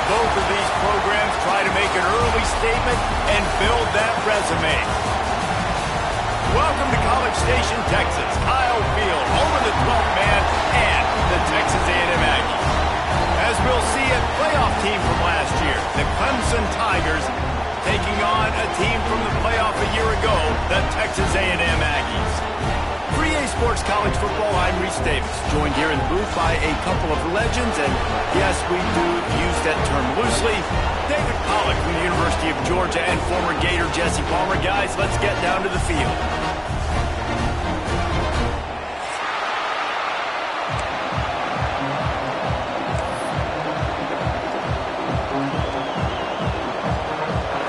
both of these programs try to make an early statement and build that resume. Welcome to College Station, Texas. Kyle Field, home of the 12th man and the Texas A&M Aggies. As we'll see, a playoff team from last year, the Clemson Tigers, taking on a team from the playoff a year ago, the Texas A&M Aggies. For EA Sports College Football, I'm Reese Davis, joined here in the booth by a couple of legends, and yes, we do use that term loosely. David Pollack from the University of Georgia and former Gator Jesse Palmer. Guys, let's get down to the field.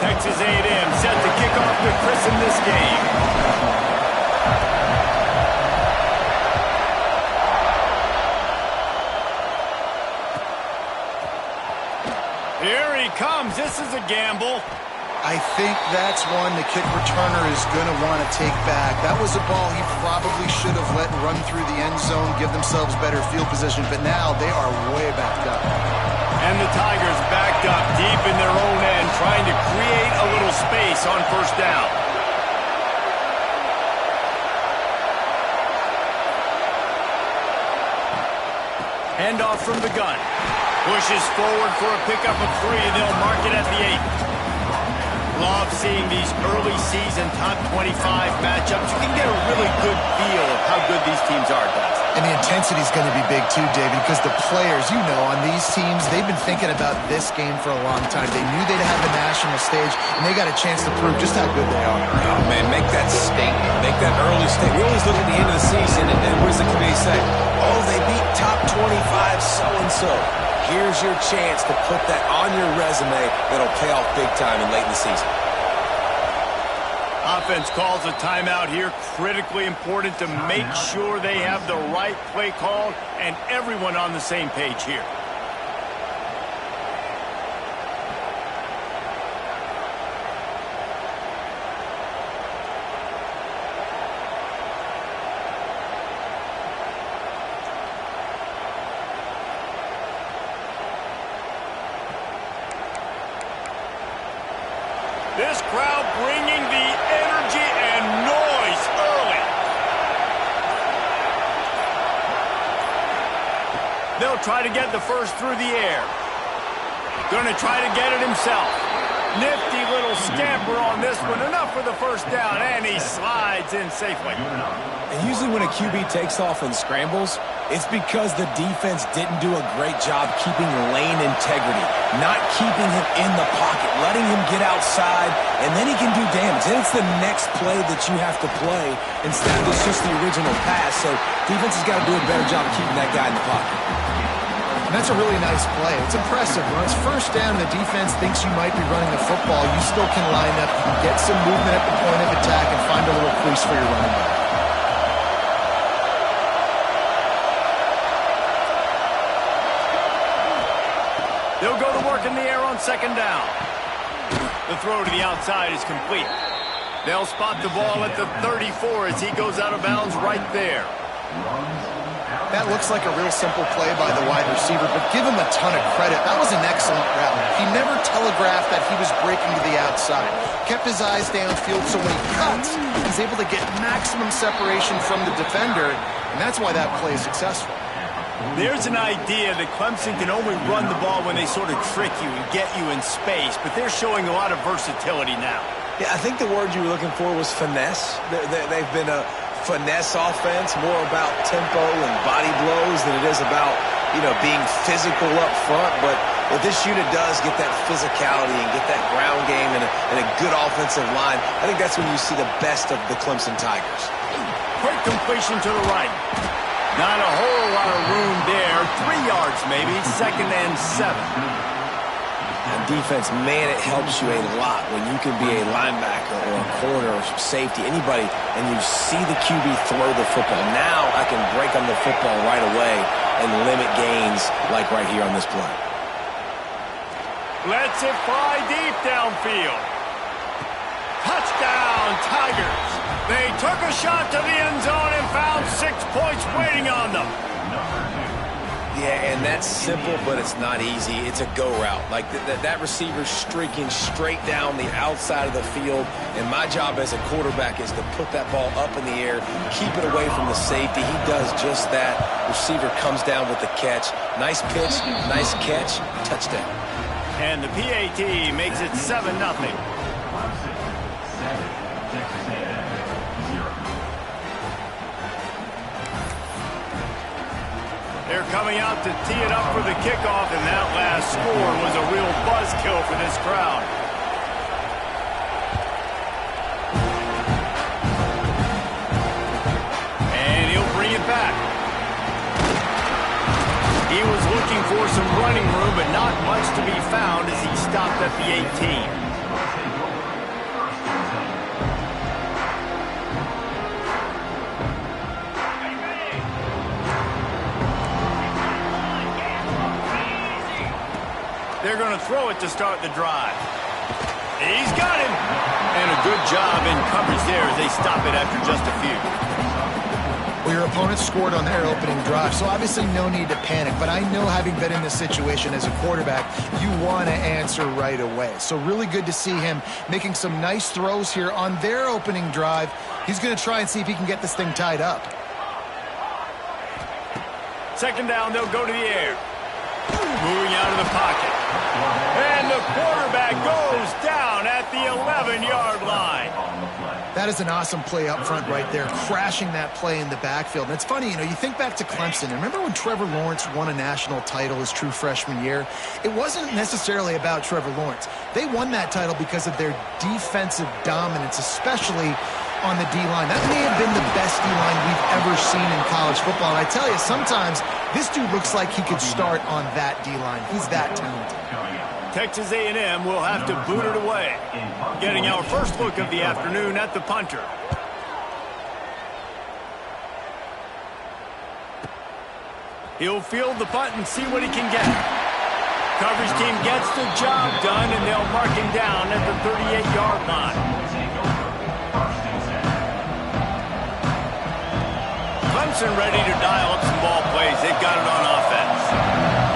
Texas A&M set to kick off to christen this game. Here he comes. This is a gamble. I think that's one the kick returner is going to want to take back. That was a ball he probably should have let run through the end zone, give themselves better field position, but now they are way backed up. And the Tigers backed up deep in their own end, trying to create a little space on first down. Handoff from the gun. Pushes forward for a pickup of 3. They'll mark it at the 8. Love seeing these early season top 25 matchups. You can get a really good feel of how good these teams are, guys. And the intensity is going to be big too, David, because the players, you know, on these teams, they've been thinking about this game for a long time. They knew they'd have the national stage, and they got a chance to prove just how good they are. Oh, man, make that statement. Make that early statement. We always look at the end of the season, and what does the committee say? Oh, they beat top 25 so-and-so. Here's your chance to put that on your resume that'll pay off big time and late in the season. Offense calls a timeout here. Critically important to make sure they have the right play called and everyone on the same page here. This crowd bringing the energy and noise early. They'll try to get the first through the air. Going to try to get it himself. Nifty little scamper on this one. Enough for the first down, and he slides in safely. And usually when a QB takes off and scrambles, it's because the defense didn't do a great job keeping lane integrity, not keeping him in the pocket, letting him get outside, and then he can do damage. Then it's the next play that you have to play instead of just the original pass. So defense has got to do a better job of keeping that guy in the pocket. And that's a really nice play. It's impressive. When it's first down, the defense thinks you might be running the football. You still can line up, you can get some movement at the point of attack, and find a little crease for your running back. They'll go to work in the air on second down. The throw to the outside is complete. They'll spot the ball at the 34 as he goes out of bounds right there. That looks like a real simple play by the wide receiver, but give him a ton of credit. That was an excellent route. He never telegraphed that he was breaking to the outside. Kept his eyes downfield, so when he cuts, he's able to get maximum separation from the defender, and that's why that play is successful. There's an idea that Clemson can only run the ball when they sort of trick you and get you in space, but they're showing a lot of versatility now. Yeah, I think the word you were looking for was finesse. They've been a finesse offense, more about tempo and body blows than it is about, being physical up front. But what this unit does, get that physicality and get that ground game and a good offensive line, I think that's when you see the best of the Clemson Tigers. Quick completion to the right. Not a whole lot of room there. 3 yards maybe, 2nd and 7. And defense, man, it helps you a lot when you can be a linebacker or a corner or safety, anybody, and you see the QB throw the football. Now I can break on the football right away and limit gains like right here on this play. Lets it fly deep downfield. Touchdown, Tigers. They took a shot to the end zone and found 6 points waiting on them. Yeah, and that's simple, but it's not easy. It's a go route. Like that receiver's streaking straight down the outside of the field, and my job as a quarterback is to put that ball up in the air, keep it away from the safety. He does just that. Receiver comes down with the catch. Nice pitch, nice catch, touchdown. And the PAT makes it 7-0. They're coming out to tee it up for the kickoff, and that last score was a real buzzkill for this crowd. And he'll bring it back. He was looking for some running room, but not much to be found as he stopped at the 18. They're going to throw it to start the drive. He's got him. And a good job in coverage there as they stop it after just a few. Well, your opponent scored on their opening drive, so obviously no need to panic. But I know, having been in this situation as a quarterback, you want to answer right away. So really good to see him making some nice throws here on their opening drive. He's going to try and see if he can get this thing tied up. Second down, they'll go to the air. Moving out of the pocket. And the quarterback goes down at the 11-yard line. That is an awesome play up front right there, crashing that play in the backfield. And it's funny, you think back to Clemson. Remember when Trevor Lawrence won a national title his true freshman year? It wasn't necessarily about Trevor Lawrence. They won that title because of their defensive dominance, especially on the D-line. That may have been the best D-line we've ever seen in college football. And I tell you, sometimes this dude looks like he could start on that D-line. He's that talented. Texas A&M will have to boot it away. Getting our first look of the afternoon at the punter. He'll field the punt and see what he can get. Coverage team gets the job done, and they'll mark him down at the 38-yard line. Clemson ready to dial up some ball plays. They've got it on offense.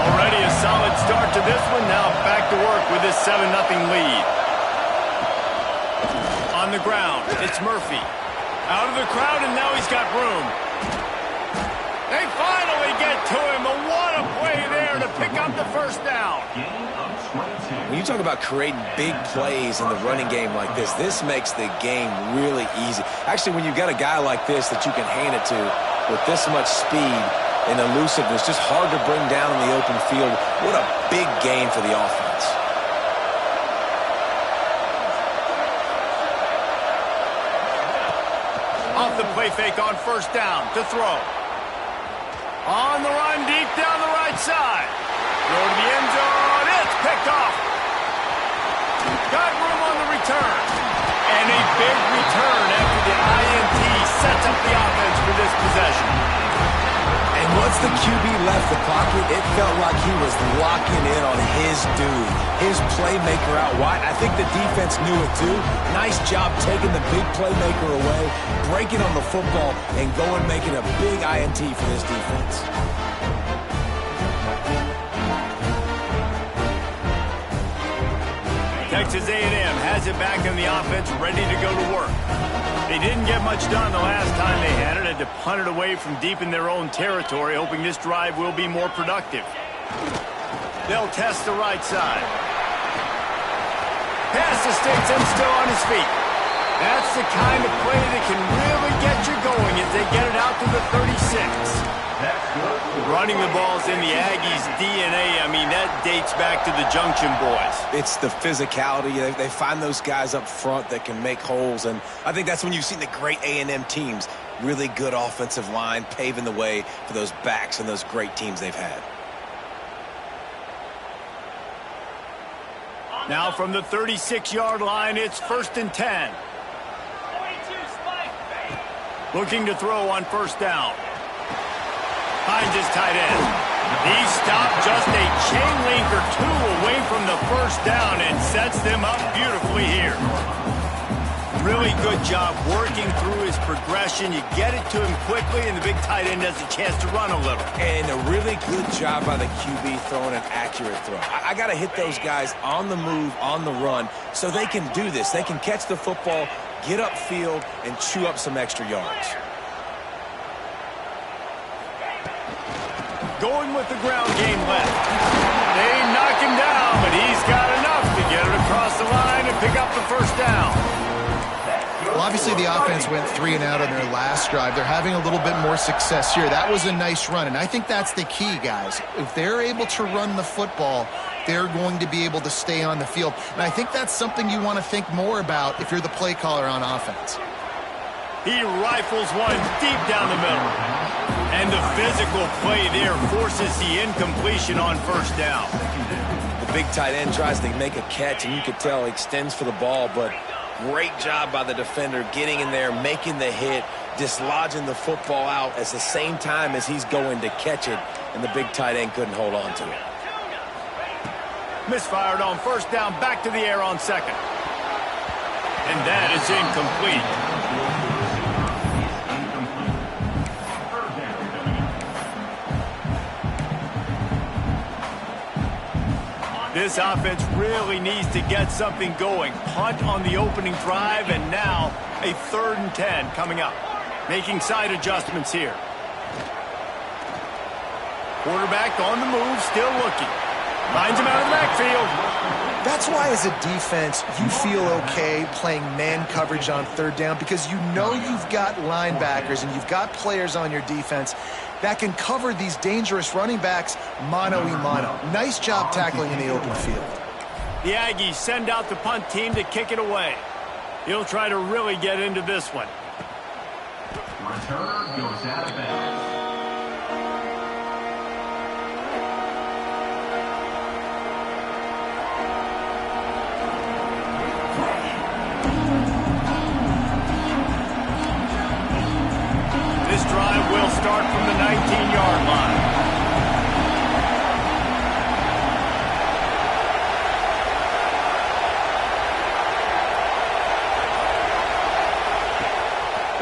Already a solid start to this one. Now back to work with this 7-0 lead. On the ground, it's Murphy. Out of the crowd, and now he's got room. They finally get to him. And what a play there to pick up the first down. When you talk about creating big plays in the running game like this makes the game really easy. Actually, when you've got a guy like this that you can hand it to with this much speed and elusiveness, just hard to bring down in the open field. What a big gain for the offense. Off the play fake on first down to throw. On the run deep down the right side. Throw to the end zone. It's picked off. Got room on the return. And a big return after the INT sets up the offense for this possession. And once the QB left the pocket, it felt like he was locking in on his dude, his playmaker out wide. I think the defense knew it too. Nice job taking the big playmaker away, breaking on the football, and going making a big INT for this defense. Texas A&M has it back in the offense, ready to go to work. They didn't get much done the last time they had it to punt it away from deep in their own territory, hoping this drive will be more productive. They'll test the right side. Pass the sticks and still on his feet. That's the kind of play that can really get you going as they get it out to the 36. Running the ball's in the Aggies' DNA. I mean, that dates back to the Junction Boys. It's the physicality. They find those guys up front that can make holes, and I think that's when you've seen the great A&M teams. Really good offensive line, paving the way for those backs and those great teams they've had. Now from the 36-yard line, it's 1st and 10. Looking to throw on first down. Finds his tight end. He stopped just a chain link or two away from the first down and sets them up beautifully here. really good job working through his progression. You get it to him quickly, and the big tight end has a chance to run a little. And a really good job by the QB throwing an accurate throw. I got to hit those guys on the move, on the run, so they can do this. They can catch the football, get upfield, and chew up some extra yards. Going with the ground game left. They knock him down, but he's got enough to get it across the line and pick up the first down. Well, obviously the offense went 3 and out on their last drive. They're having a little bit more success here. That was a nice run, and I think that's the key, guys. If they're able to run the football, they're going to be able to stay on the field. And I think that's something you want to think more about if you're the play caller on offense. He rifles one deep down the middle. And the physical play there forces the incompletion on first down. The big tight end tries to make a catch, and you could tell he extends for the ball, but great job by the defender getting in there, making the hit, dislodging the football out at the same time as he's going to catch it, and the big tight end couldn't hold on to it. Misfired on first down, back to the air on second. And that is incomplete. This offense really needs to get something going. Punt on the opening drive, and now a 3rd and 10 coming up. Making side adjustments here. Quarterback on the move, still looking. Finds him out of the backfield. That's why as a defense, you feel okay playing man coverage on 3rd down, because you know you've got linebackers and you've got players on your defense that can cover these dangerous running backs mano-a-mano. Nice job tackling in the open field. The Aggies send out the punt team to kick it away. He'll try to really get into this one. Returner goes out of bounds. This drive will start from the 19-yard line.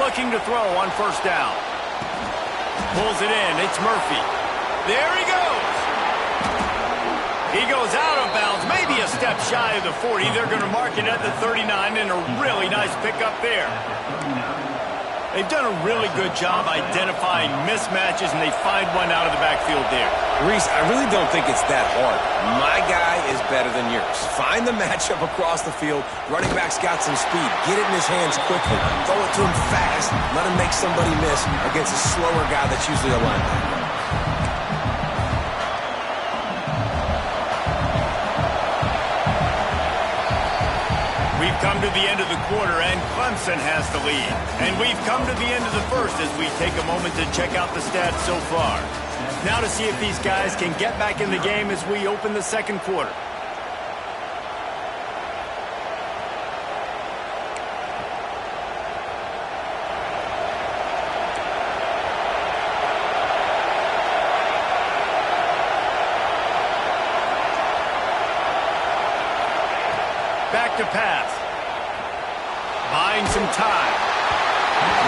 Looking to throw on first down. Pulls it in. It's Murphy. There he goes. He goes out of bounds, maybe a step shy of the 40. They're going to mark it at the 39, and a really nice pickup there. They've done a really good job identifying mismatches, and they find one out of the backfield there. Reese, I really don't think it's that hard. My guy is better than yours. Find the matchup across the field. Running back's got some speed. Get it in his hands quickly. Throw it to him fast. Let him make somebody miss against a slower guy that's usually a linebacker. We've come to the end of the quarter, and Clemson has the lead. And we've come to the end of the first as we take a moment to check out the stats so far. Now to see if these guys can get back in the game as we open the second quarter. Back to pass. Buying some time.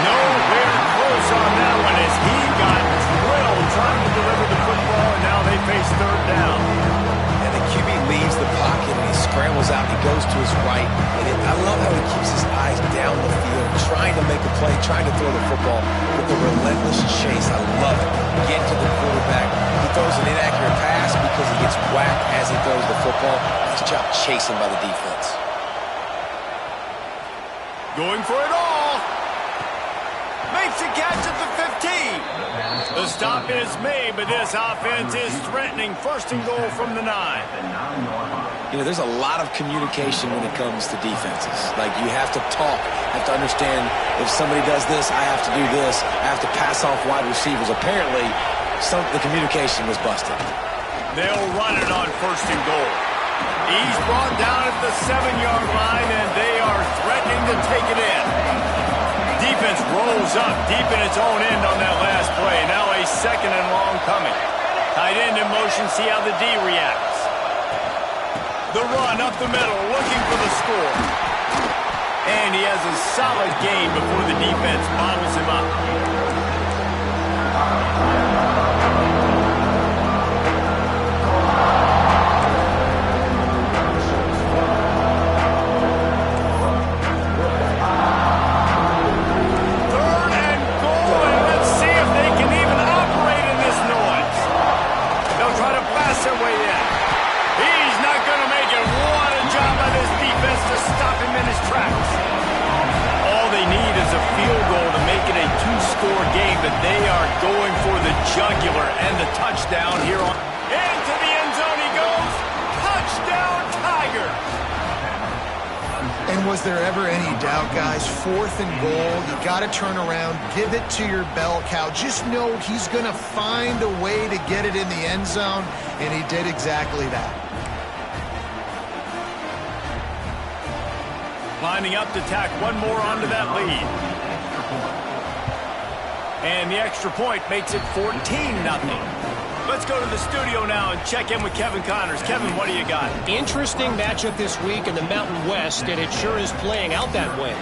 Nowhere close on that one as he got drilled trying to deliver the football, and now they face 3rd down. And the QB leaves the pocket and he scrambles out. He goes to his right. And I love how he keeps his eyes down the field, trying to make a play, trying to throw the football with the relentless chase. I love it. Get to the quarterback. He throws an inaccurate pass because he gets whacked as he throws the football. Nice job chasing by the defense. Going for it all. Makes a catch at the 15. The stop is made, but this offense is threatening 1st and goal from the 9. You know, there's a lot of communication when it comes to defenses. Like, you have to talk, have to understand if somebody does this, I have to do this. I have to pass off wide receivers. Apparently, the communication was busted. They'll run it on 1st and goal. He's brought down at the 7-yard line, and they are threatening to take it in. Defense rolls up deep in its own end on that last play. Now a 2nd and long coming. Tight end in motion, see how the D reacts. The run up the middle, looking for the score. And he has a solid game before the defense bottles him up. But they are going for the jugular and the touchdown here on. Into the end zone he goes. Touchdown, Tiger. And was there ever any doubt, guys? 4th and goal. You got to turn around. Give it to your bell cow. Just know he's going to find a way to get it in the end zone, and he did exactly that. Lining up to tack one more onto that lead. And the extra point makes it 14-0. Let's go to the studio now and check in with Kevin Connors. Kevin, what do you got? Interesting matchup this week in the Mountain West, and it sure is playing out that way.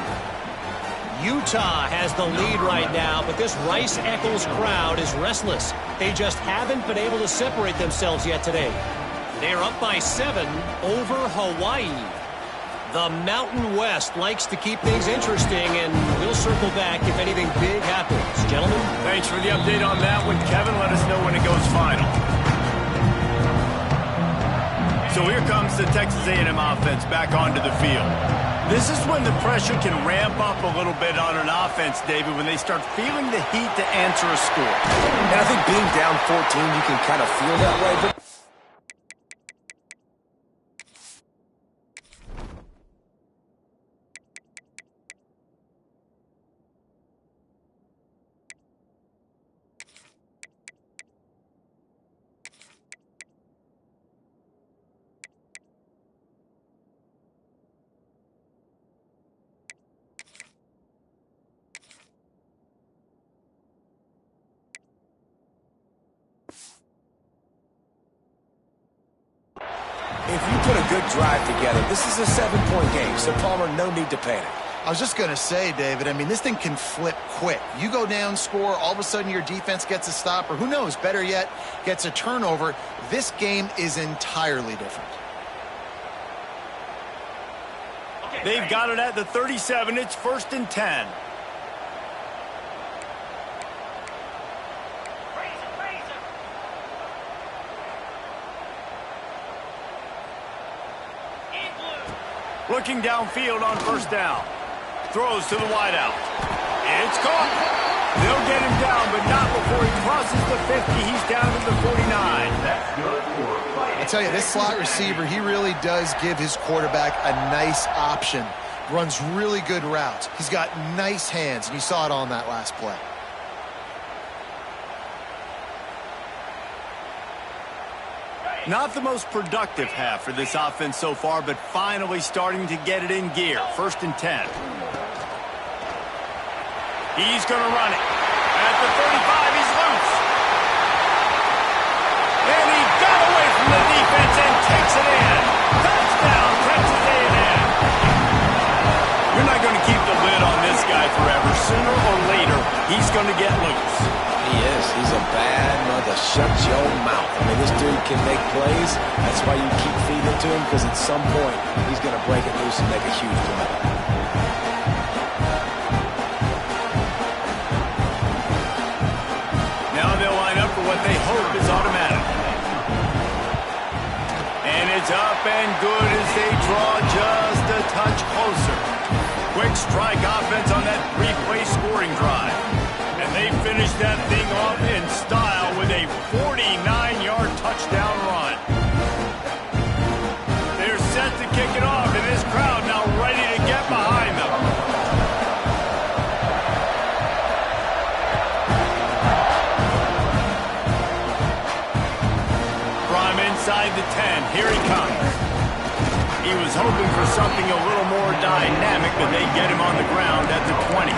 Utah has the lead right now, but this Rice-Eccles crowd is restless. They just haven't been able to separate themselves yet today. They're up by 7 over Hawaii. The Mountain West likes to keep things interesting, and we'll circle back if anything big happens. Gentlemen? Thanks for the update on that one, Kevin. Let us know when it goes final. So here comes the Texas A&M offense back onto the field. This is when the pressure can ramp up a little bit on an offense, David, when they start feeling the heat to answer a score. And I think being down 14, you can kind of feel that way, but if you put a good drive together, this is a 7-point game, so Palmer, no need to panic. I was just going to say, David, I mean, this thing can flip quick. You go down, score, all of a sudden your defense gets a stop, or who knows, better yet, gets a turnover. This game is entirely different. They've got it at the 37. It's 1st and 10. Looking downfield on 1st down. Throws to the wideout. It's caught. They'll get him down, but not before he crosses the 50. He's down to the 49. I tell you, this slot receiver, he really does give his quarterback a nice option. Runs really good routes. He's got nice hands, and you saw it on that last play. Not the most productive half for this offense so far, but finally starting to get it in gear. 1st and 10. He's going to run it. At the 35, he's loose. And he got away from the defense and takes it in. Touchdown, Texas A&M. You're not going to keep the lid on this guy forever. Sooner or later, he's going to get loose. He is. He's a bad mother. Shut your mouth. I mean, this dude can make plays. That's why you keep feeding it to him, because at some point, he's going to break it loose and make a huge play. Now they'll line up for what they hope is automatic. And it's up and good as they draw just a touch closer. Quick strike offense on that 3-play scoring drive. And they finish that thing off in style with a 49-yard touchdown run. They're set to kick it off, and this crowd now ready to get behind them. From inside the 10, here he comes. He was hoping for something a little more dynamic, but they get him on the ground at the 20.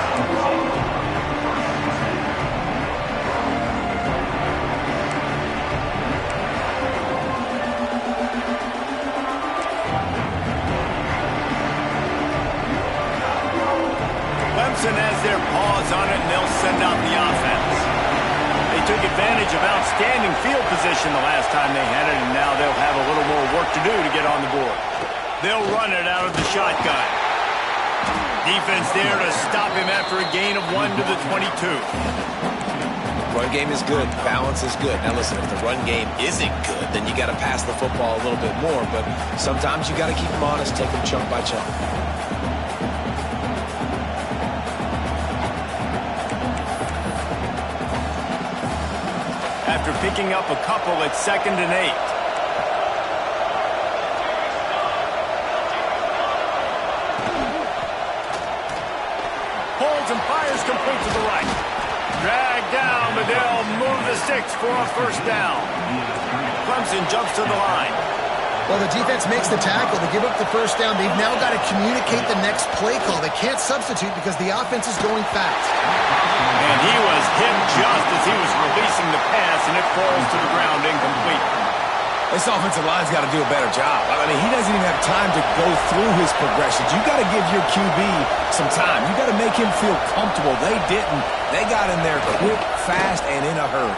took advantage of outstanding field position the last time they had it, and now they'll have a little more work to do to get on the board. They'll run it out of the shotgun. Defense there to stop him after a gain of 1 to the 22. Run game is good. Balance is good. Now listen, if the run game isn't good, then you got to pass the football a little bit more. But sometimes you got to keep them honest, take them chunk by chunk. After picking up a couple at 2nd and 8. Holds and fires complete to the right. Dragged down, but they'll move the sticks for a first down. Clemson jumps to the line. Well, the defense makes the tackle. They give up the first down. They've now got to communicate the next play call. They can't substitute because the offense is going fast. And he was hit just as he was releasing the pass, and it falls to the ground incomplete. This offensive line's got to do a better job. I mean, he doesn't even have time to go through his progressions. You got to give your QB some time. You got to make him feel comfortable. They didn't. They got in there quick, fast, and in a hurry.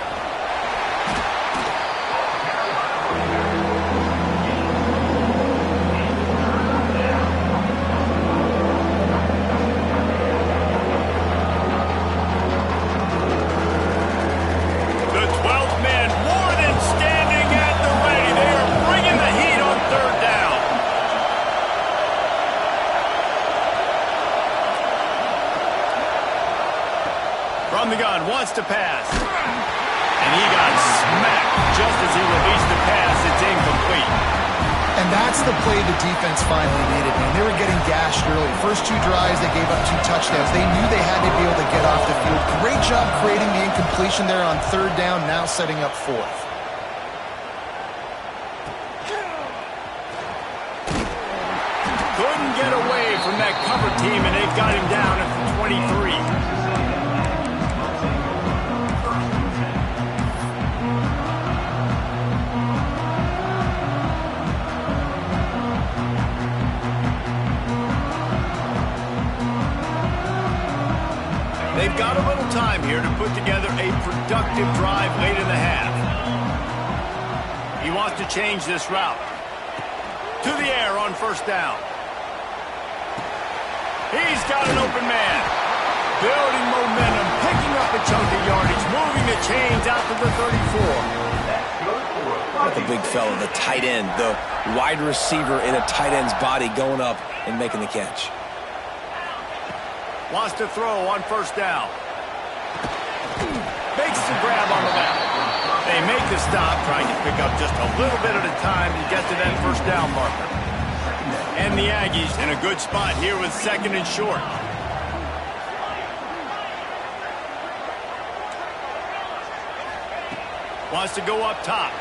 From the gun, wants to pass. And he got smacked just as he released the pass. It's incomplete. And that's the play the defense finally needed, man. They were getting gashed early. First 2 drives, they gave up 2 touchdowns. They knew they had to be able to get off the field. Great job creating the incompletion there on 3rd down, now setting up 4th. Couldn't get away from that cover team, and they got him down at the 23. They've got a little time here to put together a productive drive late in the half. He wants to change this route. To the air on 1st down. He's got an open man. Building momentum, picking up a chunk of yardage, moving the chains out to the 34. Look at the big fella, the tight end, the wide receiver in a tight end's body going up and making the catch. Wants to throw on 1st down. Makes the grab on the left. They make the stop, trying to pick up just a little bit at a time to get to that 1st down marker. And the Aggies in a good spot here with 2nd and short. Wants to go up top.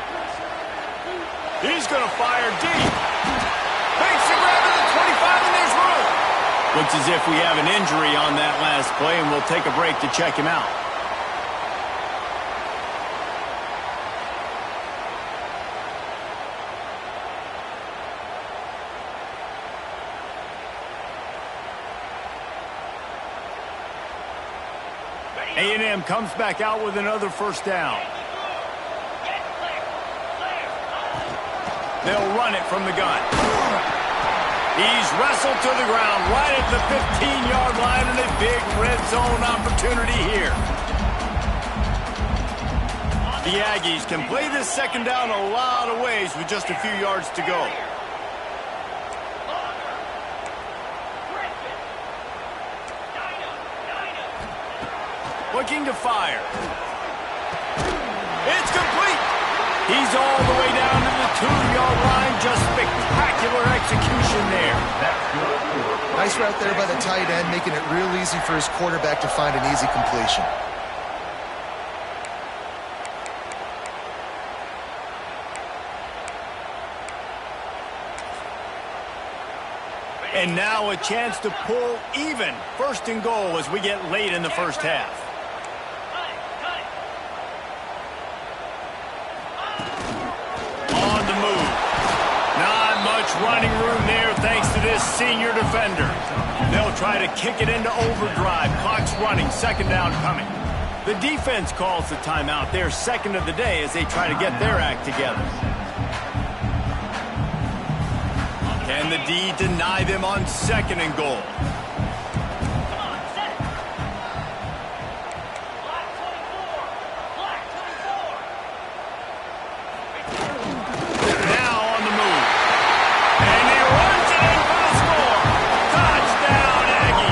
He's going to fire deep. Makes the grab at the 25, and there's room. Looks as if we have an injury on that last play, and we'll take a break to check him out. A&M comes back out with another 1st down. They'll run it from the gun. He's wrestled to the ground right at the 15-yard line, and a big red zone opportunity here. The Aggies can play this 2nd down a lot of ways with just a few yards to go. Looking to fire. It's complete. He's all the way down to the 2-yard line. Just spectacular execution there. Nice route there by the tight end, making it real easy for his quarterback to find an easy completion. And now a chance to pull even 1st and goal as we get late in the 1st half. Running room there thanks to this senior defender. They'll try to kick it into overdrive. Clock's running. 2nd down coming. The defense calls the timeout. They're second of the day as they try to get their act together. Can the D deny them on 2nd and goal? Now on the move. And he runs it in for the score. Touchdown, Aggie.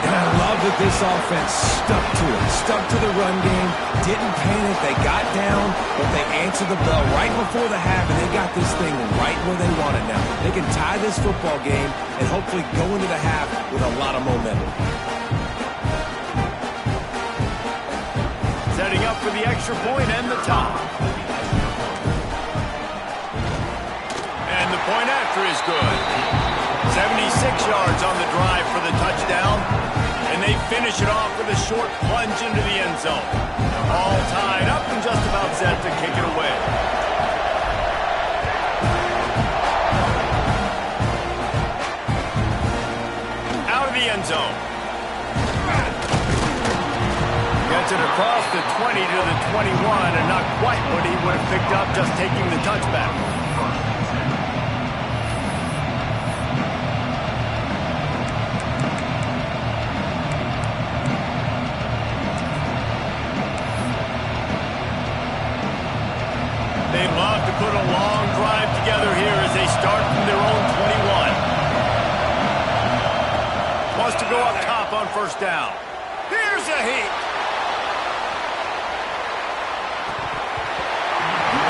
And I love that this offense stuck to it. Stuck to the run game. Didn't panic. They got down, but they answered the bell right before the half, and they got this thing right where they want it now. They can tie this football game and hopefully go into the half with a lot of momentum. Setting up for the extra point and the tie. And the point after is good. 76 yards on the drive for the touchdown. And they finish it off with a short plunge into the end zone. All tied up and just about set to kick it away. Out of the end zone. Gets it across the 20 to the 21, and not quite what he would have picked up just taking the touchback. They love to put a long drive together here as they start from their own 21. Wants to go up top on 1st down. Here's a heat.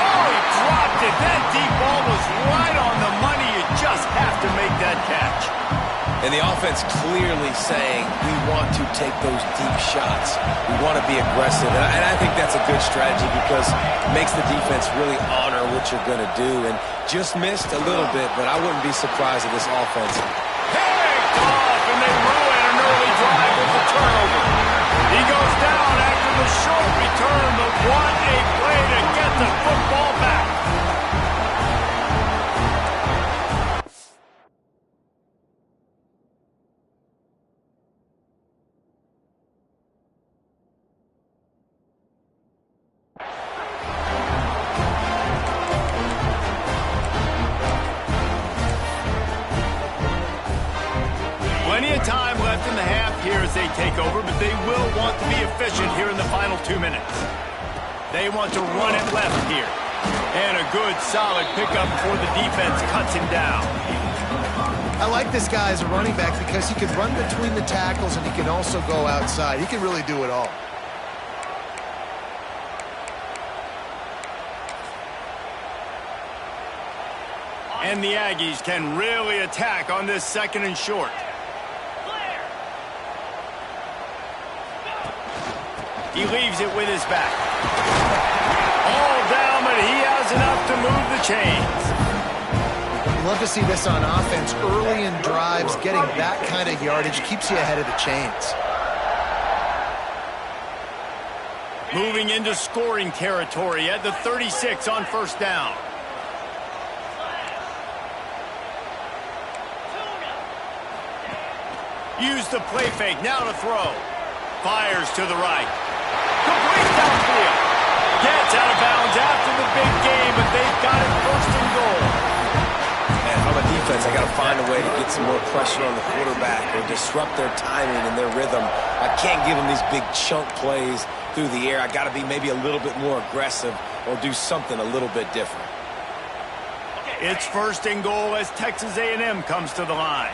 Oh, he dropped it. That deep ball was right on the money. You just have to make that catch. And the offense clearly saying, we want to take those deep shots. We want to be aggressive. And I think that's a good strategy because it makes the defense really honor what you're going to do. And just missed a little bit, but I wouldn't be surprised at this offense. Picked off, and they ruin an early drive with the turnover. He goes down after the short return, but what a play to get the football back. Plenty of time left in the half here as they take over, but they will want to be efficient here in the final 2 minutes. They want to run it left here. And a good, solid pickup before the defense cuts him down. I like this guy as a running back because he can run between the tackles and he can also go outside. He can really do it all. And the Aggies can really attack on this 2nd and short. He leaves it with his back. All down, but he has enough to move the chains. You love to see this on offense. Early in drives, getting that kind of yardage keeps you ahead of the chains. Moving into scoring territory at the 36 on 1st down. Use the play fake, now to throw. Fires to the right. Complete downfield. Gets out of bounds after the big game, but they've got it 1st and goal. And from a defense, I got to find a way to get some more pressure on the quarterback or disrupt their timing and their rhythm. I can't give them these big chunk plays through the air. I got to be maybe a little bit more aggressive or do something a little bit different. It's 1st and goal as Texas A&M comes to the line.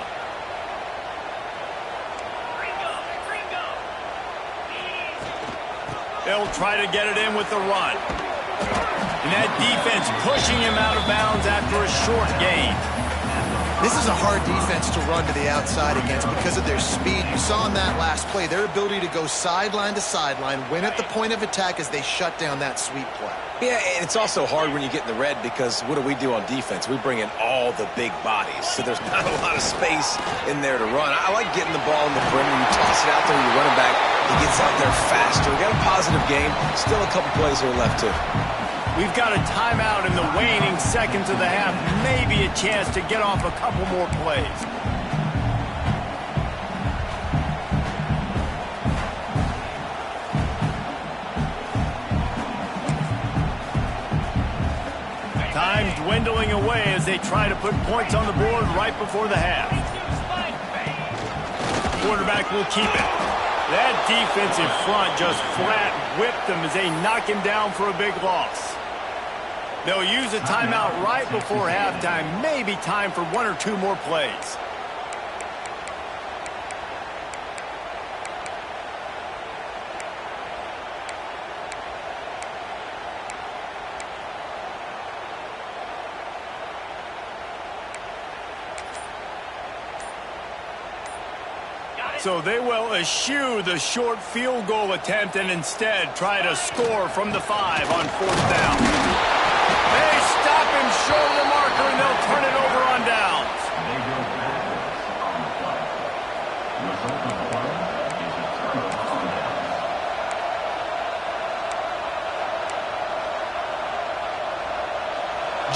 They'll try to get it in with the run. And that defense pushing him out of bounds after a short gain. This is a hard defense to run to the outside against because of their speed. You saw in that last play their ability to go sideline to sideline, win at the point of attack as they shut down that sweep play. Yeah, and it's also hard when you get in the red because what do we do on defense? We bring in all the big bodies, so there's not a lot of space in there to run. I like getting the ball in the perimeter. You toss it out there, you run it back. He gets out there faster. We got a positive game. Still a couple plays here left, too. We've got a timeout in the waning seconds of the half. Maybe a chance to get off a couple more plays. dwindling away as they try to put points on the board right before the half. Quarterback will keep it. That defensive front just flat whipped them as they knock him down for a big loss. They'll use a timeout right before halftime. Maybe time for one or two more plays. So they will eschew the short field goal attempt and instead try to score from the 5 on 4th down. They stop him short of the marker and they'll turn it over on downs.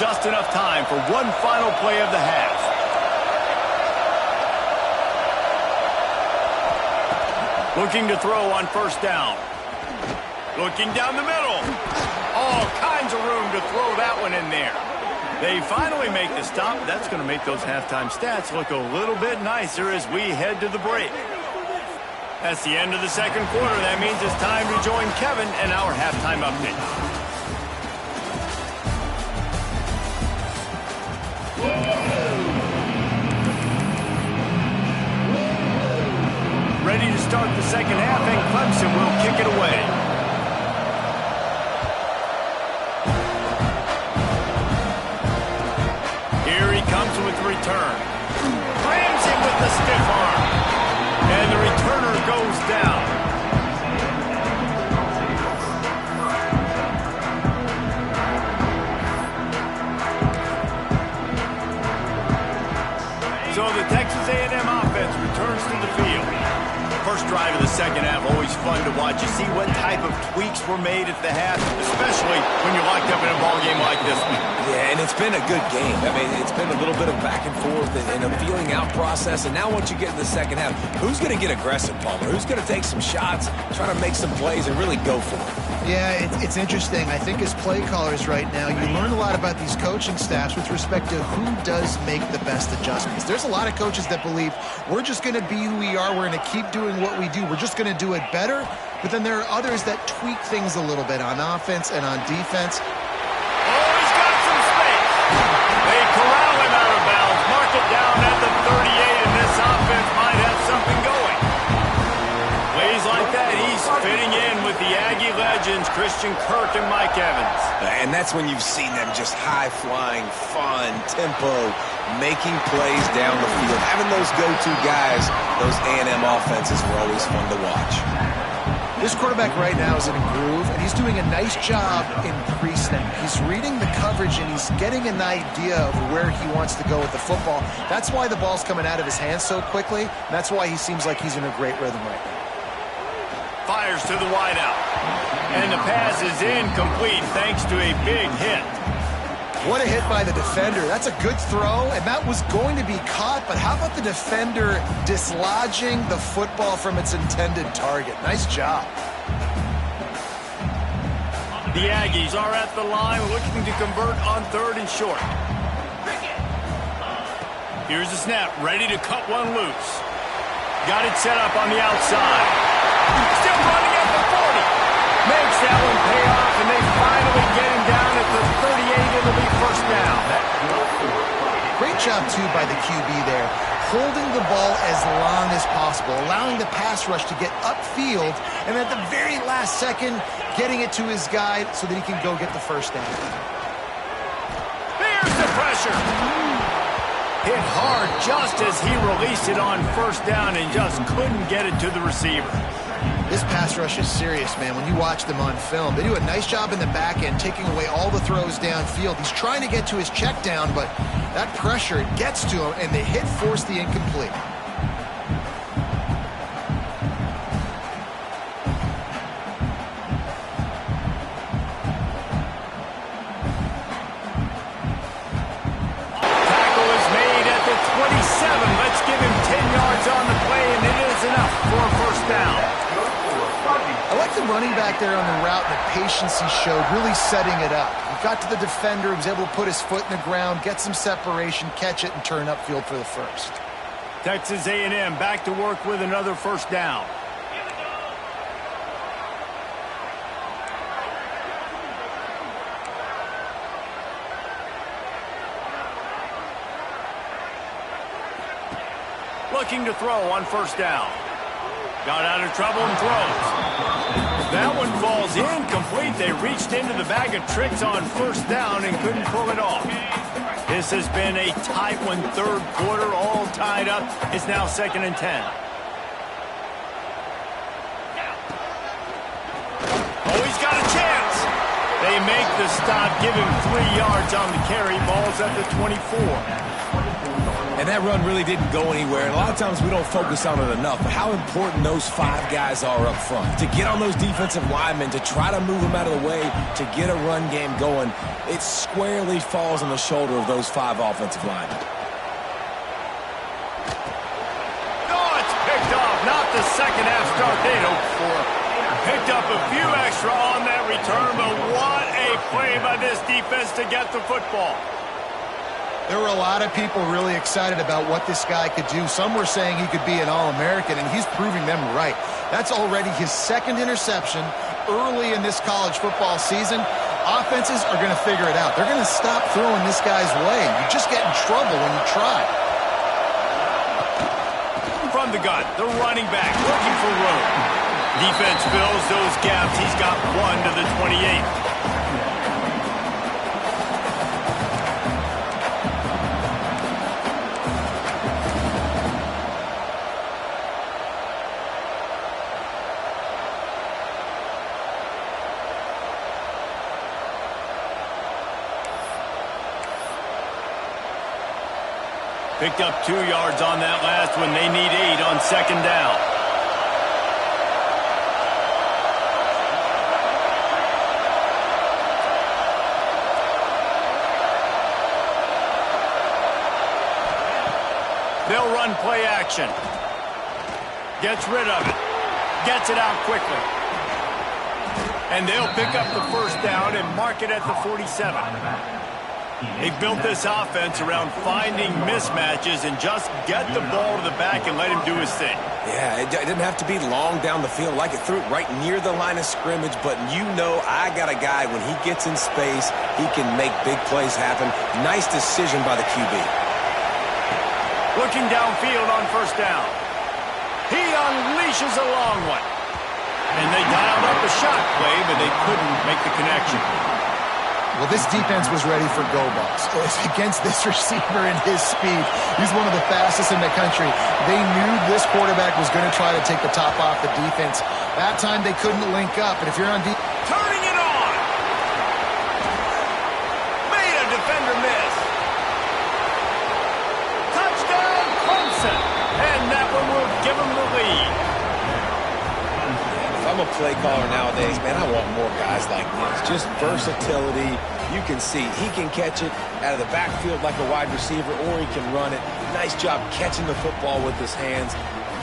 Just enough time for one final play of the half. Looking to throw on 1st down. Looking down the middle. All kinds of room to throw that one in there. They finally make the stop. That's going to make those halftime stats look a little bit nicer as we head to the break. That's the end of the 2nd quarter. That means it's time to join Kevin in our halftime update. Ready to start the 2nd half, and Clemson will kick it away. Here he comes with the return. Rams him with the stiff arm. And the returner goes down. So the Texas A&M offense returns to the field. First drive of the 2nd half, always fun to watch. You see what type of tweaks were made at the half, especially when you're locked up in a ball game like this one. Yeah, and it's been a good game. I mean, it's been a little bit of back and forth and a feeling out process. And now once you get in the 2nd half, who's going to get aggressive, Palmer? Who's going to take some shots, try to make some plays, and really go for it? Yeah, it's interesting. I think as play callers right now, you learn a lot about these coaching staffs with respect to who does make the best adjustments. There's a lot of coaches that believe we're just going to be who we are. We're going to keep doing what we do. We're just going to do it better. But then there are others that tweak things a little bit on offense and on defense. Oh, he's got some space. They corral him out of bounds. Mark it down at the 38, and this offense might have something going. Plays like that, he's fitting in with the Aggie legends, Christian Kirk and Mike Evans. And that's when you've seen them just high-flying, fun, tempo, making plays down the field. Having those go-to guys, those A&M offenses were always fun to watch. This quarterback right now is in a groove, and he's doing a nice job in pre-snap. He's reading the coverage, and he's getting an idea of where he wants to go with the football. That's why the ball's coming out of his hands so quickly, and that's why he seems like he's in a great rhythm right now. Fires to the wideout. And the pass is incomplete thanks to a big hit. What a hit by the defender. That's a good throw, and that was going to be caught, but how about the defender dislodging the football from its intended target? Nice job. The Aggies are at the line looking to convert on 3rd and short. Here's the snap, ready to cut one loose. Got it set up on the outside. Still running at the 40. Makes that one pay off, and they finally get him down at the 38. It'll be 1st down. Great job, too, by the QB there. Holding the ball as long as possible, allowing the pass rush to get upfield, and at the very last second, getting it to his guy so that he can go get the 1st down. There's the pressure. Hit hard just as he released it on 1st down and just couldn't get it to the receiver. This pass rush is serious, man. When you watch them on film, they do a nice job in the back end, taking away all the throws downfield. He's trying to get to his check down, but that pressure gets to him, and the hit forced the incomplete. Tackle is made at the 27. Let's give him 10 yards on the play, and it is enough for a 1st down. I like the running back there on the route and the patience he showed, really setting it up. He got to the defender, he was able to put his foot in the ground, get some separation, catch it, and turn upfield for the first. Texas A&M back to work with another first down. Looking to throw on first down. Got out of trouble and throws. That one falls incomplete. They reached into the bag of tricks on first down and couldn't pull it off. This has been a tight one, third quarter, all tied up. It's now 2nd and 10. Oh, he's got a chance. They make the stop, give him 3 yards on the carry. Ball's at the 24. And that run really didn't go anywhere. And a lot of times we don't focus on it enough. But how important those 5 guys are up front. To get on those defensive linemen, to try to move them out of the way, to get a run game going, it squarely falls on the shoulder of those 5 offensive linemen. Oh, it's picked off. Not the second half start they'd hoped for. Picked up a few extra on that return, but what a play by this defense to get the football. There were a lot of people really excited about what this guy could do. Some were saying he could be an All-American, and he's proving them right. That's already his 2nd interception early in this college football season. Offenses are going to figure it out. They're going to stop throwing this guy's way. You just get in trouble when you try. From the gun, the running back looking for room. Defense fills those gaps. He's got 1 to the 28. Picked up 2 yards on that last one. They need 8 on 2nd down. They'll run play action. Gets rid of it. Gets it out quickly. And they'll pick up the first down and mark it at the 47. They've built this offense around finding mismatches and just get the ball to the back and let him do his thing. Yeah, it didn't have to be long down the field. Like it threw it right near the line of scrimmage, but you know I got a guy, when he gets in space, he can make big plays happen. Nice decision by the QB. Looking downfield on first down. He unleashes a long one. And they dialed up a shot play, but they couldn't make the connection. Well, this defense was ready for go balls. Against this receiver and his speed, he's one of the fastest in the country. They knew this quarterback was going to try to take the top off the defense. That time they couldn't link up, but if you're on defense... Turning it on! Made a defender miss. Touchdown, Clemson! And that one will give them the lead. If I'm a play caller nowadays, man, I want more guys like this. Just versatility. You can see he can catch it out of the backfield like a wide receiver, or he can run it. Nice job catching the football with his hands,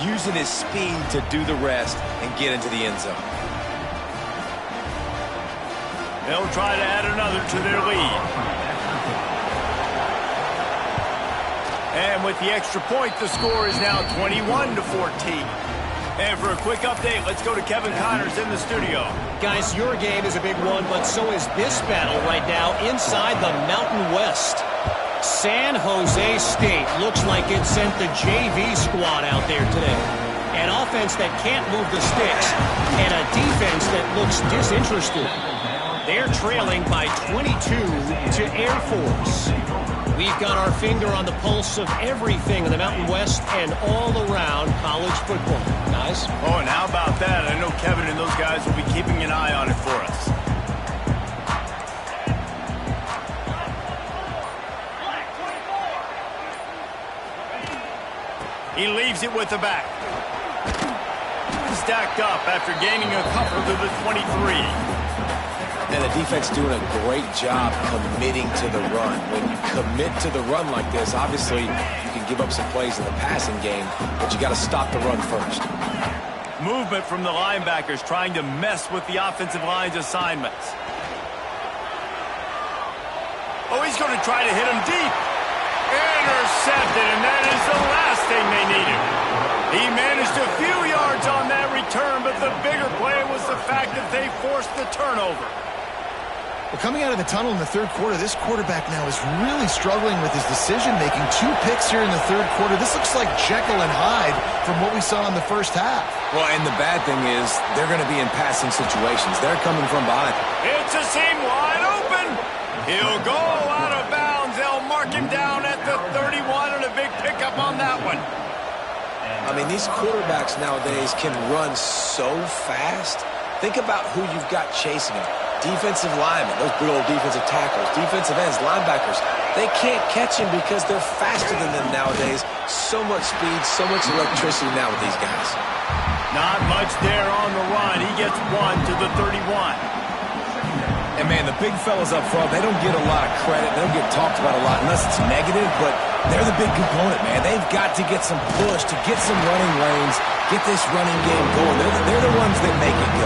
using his speed to do the rest and get into the end zone. They'll try to add another to their lead. And with the extra point, the score is now 21-14. And for a quick update, let's go to Kevin Connors in the studio. Guys, your game is a big one, but so is this battle right now inside the Mountain West. San Jose State looks like it sent the JV squad out there today. An offense that can't move the sticks, and a defense that looks disinterested. They're trailing by 22 to Air Force. We've got our finger on the pulse of everything in the Mountain West and all around college football. Guys? Oh, and how about that? I know Kevin and those guys will be keeping an eye on it for us. He leaves it with the back. Stacked up after gaining a couple to the 23. And the defense doing a great job committing to the run. When you commit to the run like this, obviously you can give up some plays in the passing game, but you got to stop the run first. Movement from the linebackers trying to mess with the offensive line's assignments. Oh, he's going to try to hit him deep. Intercepted, and that is the last thing they needed. He managed a few yards on that return, but the bigger play was the fact that they forced the turnover. Well, coming out of the tunnel in the third quarter, this quarterback now is really struggling with his decision-making. 2 picks here in the third quarter. This looks like Jekyll and Hyde from what we saw in the first half. Well, and the bad thing is they're going to be in passing situations. They're coming from behind. It's a seam wide open. He'll go out of bounds. They'll mark him down at the 31, and a big pickup on that one. I mean, these quarterbacks nowadays can run so fast. Think about who you've got chasing them. Defensive linemen, those big old defensive tackles, defensive ends, linebackers. They can't catch him because they're faster than them nowadays. So much speed, so much electricity now with these guys. Not much there on the run. He gets 1 to the 31. And, man, the big fellas up front, they don't get a lot of credit. They don't get talked about a lot unless it's negative, but they're the big component, man. They've got to get some push, to get some running lanes, get this running game going. They're the ones that make it go.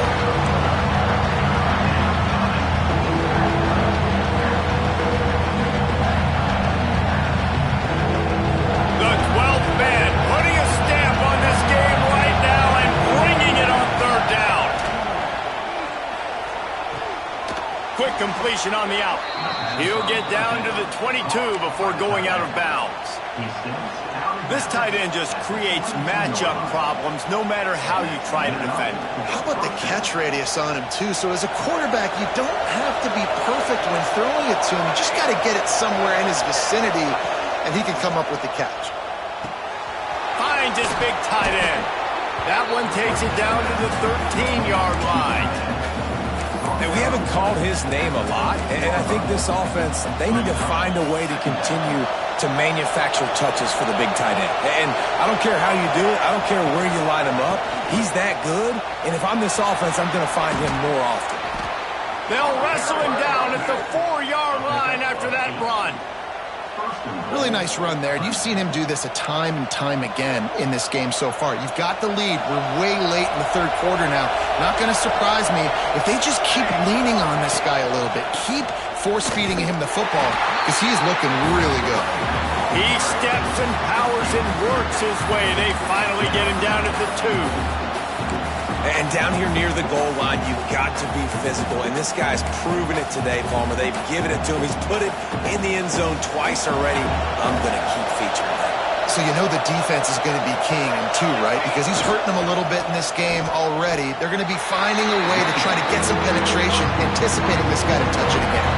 The 12th man putting a stamp on this game right now and bringing it on third down. Quick completion on the out. He'll get down to the 22 before going out of bounds. This tight end just creates matchup problems no matter how you try to defend him. How about the catch radius on him, too? So as a quarterback, you don't have to be perfect when throwing it to him. You just got to get it somewhere in his vicinity, and he can come up with the catch. Finds his big tight end. That one takes it down to the 13-yard line. And we haven't called his name a lot, and I think this offense, they need to find a way to continue to manufacture touches for the big tight end. And I don't care how you do it. I don't care where you line him up. He's that good, and if I'm this offense, I'm going to find him more often. They'll wrestle him down at the 4-yard line after that run. Really nice run there, and you've seen him do this a time and time again in this game so far. You've got the lead. We're way late in the third quarter now. Not going to surprise me if they just keep leaning on this guy a little bit. Keep force-feeding him the football because he's looking really good. He steps and powers and works his way. They finally get him down at the 2. And down here near the goal line, you've got to be physical. And this guy's proven it today, Palmer. They've given it to him. He's put it in the end zone twice already. I'm going to keep featuring that. So you know the defense is going to be keying him too, right? Because he's hurting them a little bit in this game already. They're going to be finding a way to try to get some penetration, anticipating this guy to touch it again.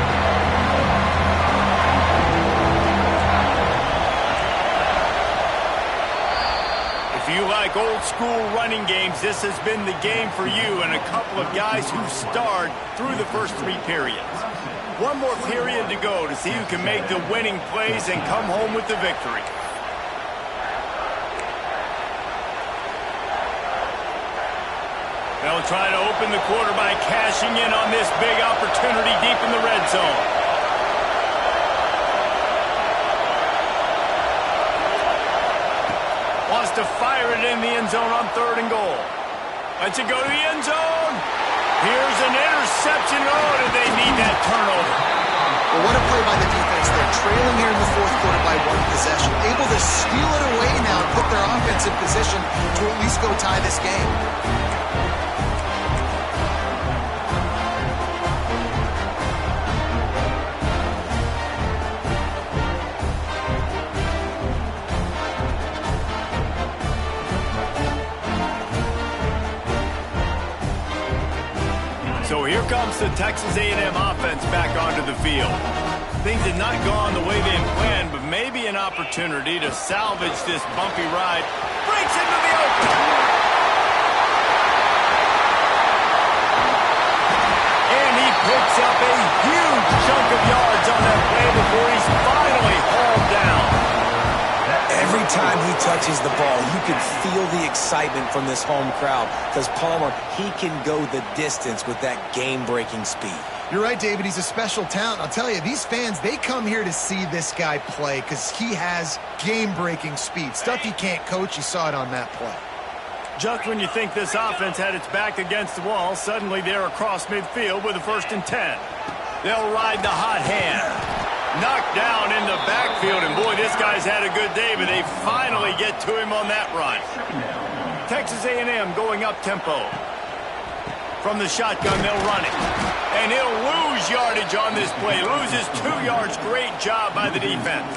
If you like old-school running games, this has been the game for you and a couple of guys who starred through the first 3 periods. One more period to go to see who can make the winning plays and come home with the victory. They'll try to open the quarter by cashing in on this big opportunity deep in the red zone. Wants to fire it in the end zone on 3rd and goal. Lets it go to the end zone. Here's an interception. Oh, did they need that turnover? Well, what a play by the defense. They're trailing here in the fourth quarter by 1 possession. Able to steal it away now and put their offense in position to at least go tie this game. So here comes the Texas A&M offense back onto the field. Things had not gone the way they had planned, but maybe an opportunity to salvage this bumpy ride. Breaks into the open. And he picks up a huge chunk of yards on that play before he's finally hauled down. Every time he touches the ball, you can feel the excitement from this home crowd because Palmer, he can go the distance with that game-breaking speed. You're right, David. He's a special talent. I'll tell you, these fans, they come here to see this guy play because he has game-breaking speed. Stuff you can't coach. You saw it on that play. Just when you think this offense had its back against the wall, suddenly they're across midfield with a 1st and 10. They'll ride the hot hand. Knocked down in the backfield, and boy, this guy's had a good day, but they finally get to him on that run. Texas A&M going up tempo. From the shotgun, they'll run it. And he'll lose yardage on this play. Loses 2 yards. Great job by the defense.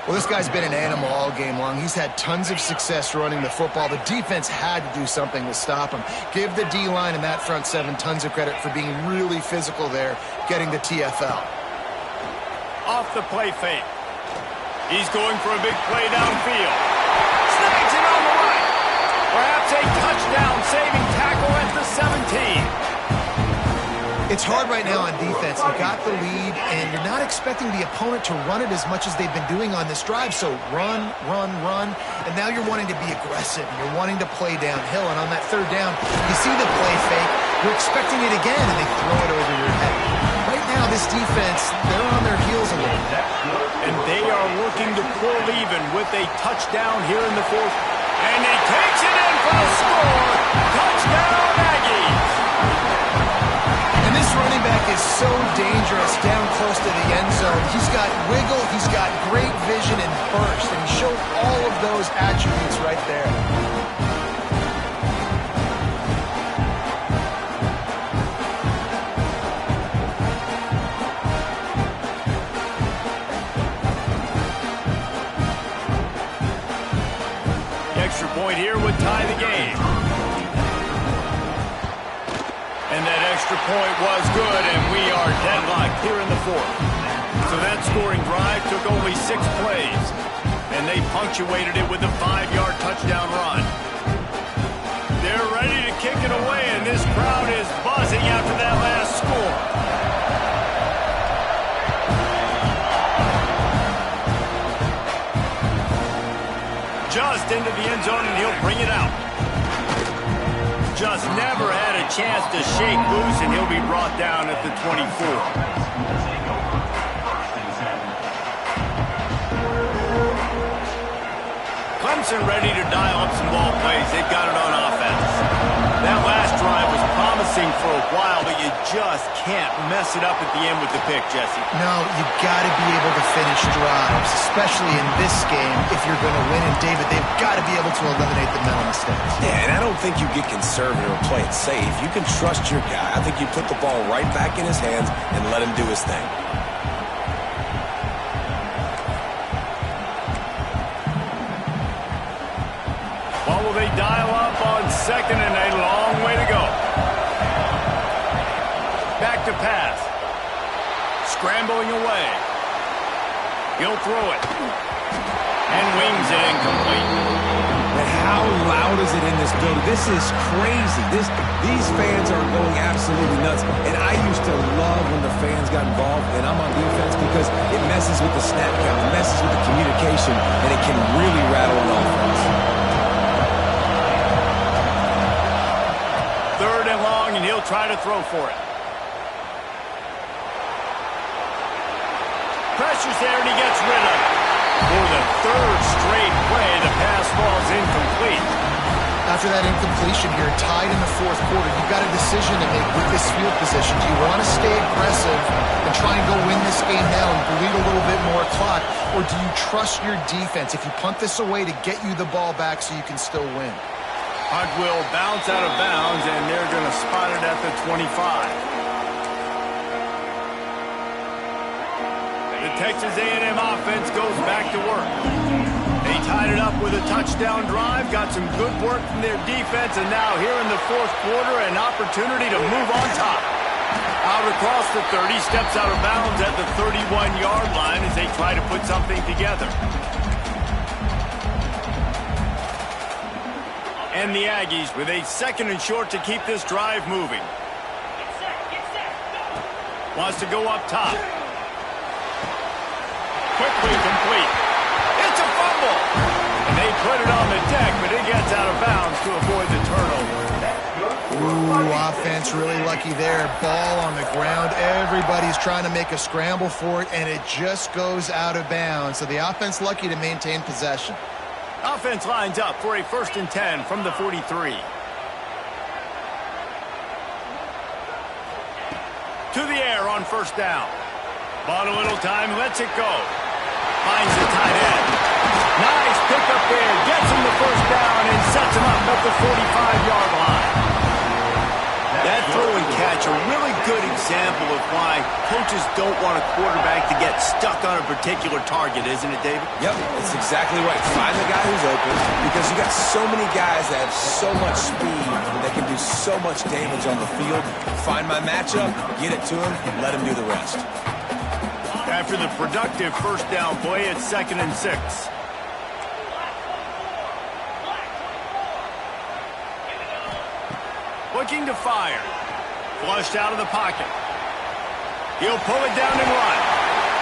Well, this guy's been an animal all game long. He's had tons of success running the football. The defense had to do something to stop him. Give the D-line and that front 7 tons of credit for being really physical there, getting the TFL. Off the play fake. He's going for a big play downfield. Snags it on the right. Perhaps a touchdown-saving tackle at the 17. It's hard right now on defense. You got the lead, and you're not expecting the opponent to run it as much as they've been doing on this drive. So run, run, run, and now you're wanting to be aggressive. You're wanting to play downhill, and on that 3rd down, you see the play fake. You're expecting it again, and they throw it over your head. Right now, this defense, they're on their heels a little bit. And they are looking to pull even with a touchdown here in the 4th. And he takes it in for a score. Touchdown, Aggies. This running back is so dangerous down close to the end zone. He's got wiggle, he's got great vision and burst, and he showed all of those attributes right there. The extra point here would tie the game. And that extra point was good, and we are deadlocked here in the 4th. So that scoring drive took only 6 plays, and they punctuated it with a 5-yard touchdown run. They're ready to kick it away, and this crowd is buzzing after that last score. Just into the end zone, and he'll bring it out. Just never had a chance to shake loose, and he'll be brought down at the 24. Clemson ready to dial up some ball plays. They've got it on offense. That last drive was promising for a while, but you just can't mess it up at the end with the pick, Jesse. No, you got to be able to finish drives, especially in this game if you're going to win. And, David, they've got to be able to eliminate the mental mistakes. Yeah, and I don't think you get conservative or play it safe. You can trust your guy. I think you put the ball right back in his hands and let him do his thing. What will they dial up on 2nd and a long way to go? Back to pass. Scrambling away. He'll throw it. And wings it incomplete. And how loud is it in this building? This is crazy. These fans are going absolutely nuts. And I used to love when the fans got involved, and I'm on defense because it messes with the snap count, it messes with the communication, and it can really rattle an offense. 3rd and long, and he'll try to throw for it. Pressure's there, and he gets rid of it. For the 3rd straight play, the pass falls incomplete. After that incompletion here, tied in the 4th quarter, you've got a decision to make with this field position. Do you want to stay aggressive and try and go win this game now and bleed a little bit more clock, or do you trust your defense if you punt this away to get you the ball back so you can still win? Hunt will bounce out of bounds, and they're going to spot it at the 25. The Texas A&M offense goes back to work. They tied it up with a touchdown drive, got some good work from their defense, and now here in the 4th quarter, an opportunity to move on top. Out across the 30, steps out of bounds at the 31-yard line as they try to put something together. And the Aggies with a 2nd and short to keep this drive moving. Wants to go up top. Quickly complete. It's a fumble. And they put it on the deck, but it gets out of bounds to avoid the turnover. Ooh, offense really lucky there. Ball on the ground. Everybody's trying to make a scramble for it, and it just goes out of bounds. So the offense lucky to maintain possession. Offense lines up for a 1st and 10 from the 43. To the air on 1st down. Bought a little time, lets it go. Finds the tight end. Nice pickup there. Gets him the 1st down and sets him up at the 45-yard line. That throw and catch, a really good example of why coaches don't want a quarterback to get stuck on a particular target, isn't it, David? Yep, that's exactly right. Find the guy who's open because you got so many guys that have so much speed that can do so much damage on the field. Find my matchup, get it to him, let him do the rest. After the productive 1st down play, it's 2nd and 6. Looking to fire. Flushed out of the pocket. He'll pull it down and run.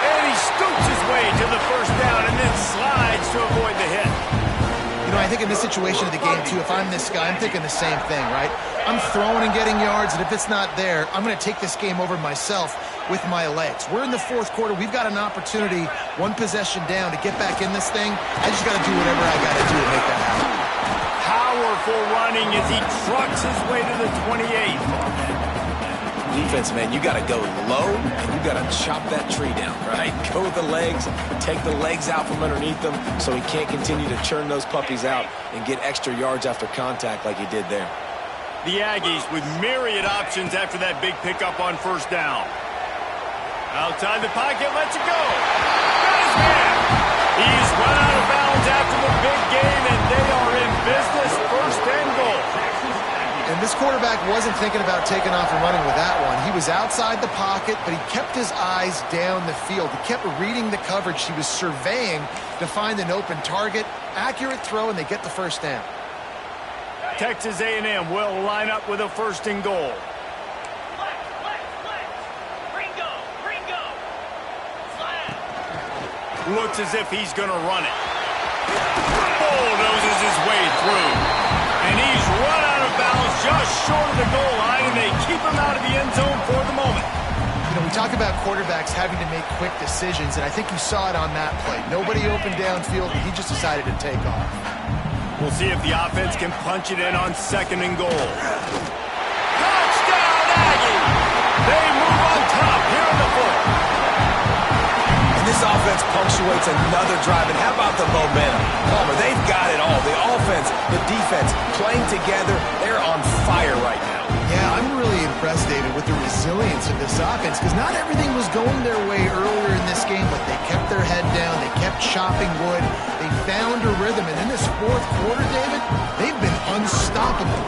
And he scoots his way to the 1st down and then slides to avoid the hit. You know, I think in this situation of the game, too, if I'm this guy, I'm thinking the same thing, right? I'm throwing and getting yards, and if it's not there, I'm going to take this game over myself with my legs. We're in the 4th quarter. We've got an opportunity, 1 possession down, to get back in this thing. I just got to do whatever I got to do to make that happen. Powerful running as he trucks his way to the 28. Defense, man, you got to go low, and you got to chop that tree down, right? Go with the legs, take the legs out from underneath them so he can't continue to churn those puppies out and get extra yards after contact like he did there. The Aggies with myriad options after that big pickup on 1st down. Outside the pocket, lets it go. Got his man. He's run out of bounds after the big game, and they are in business. 1st and goal. And this quarterback wasn't thinking about taking off and running with that one. He was outside the pocket, but he kept his eyes down the field. He kept reading the coverage. He was surveying to find an open target. Accurate throw, and they get the 1st down. Texas A&M will line up with a 1st and goal. Looks as if he's going to run it. Bulldozes his way through. And he's run out of bounds just short of the goal line, and they keep him out of the end zone for the moment. You know, we talk about quarterbacks having to make quick decisions, and I think you saw it on that play. Nobody open downfield, and he just decided to take off. We'll see if the offense can punch it in on 2nd and goal. Touchdown, Aggie! They move on top here in the 4th. This offense punctuates another drive, and how about the momentum? Palmer, they've got it all. The offense, the defense, playing together. They're on fire right now. Yeah, I'm really impressed, David, with the resilience of this offense, because not everything was going their way earlier in this game, but they kept their head down. They kept chopping wood. They found a rhythm, and in this 4th quarter, David, they've been unstoppable.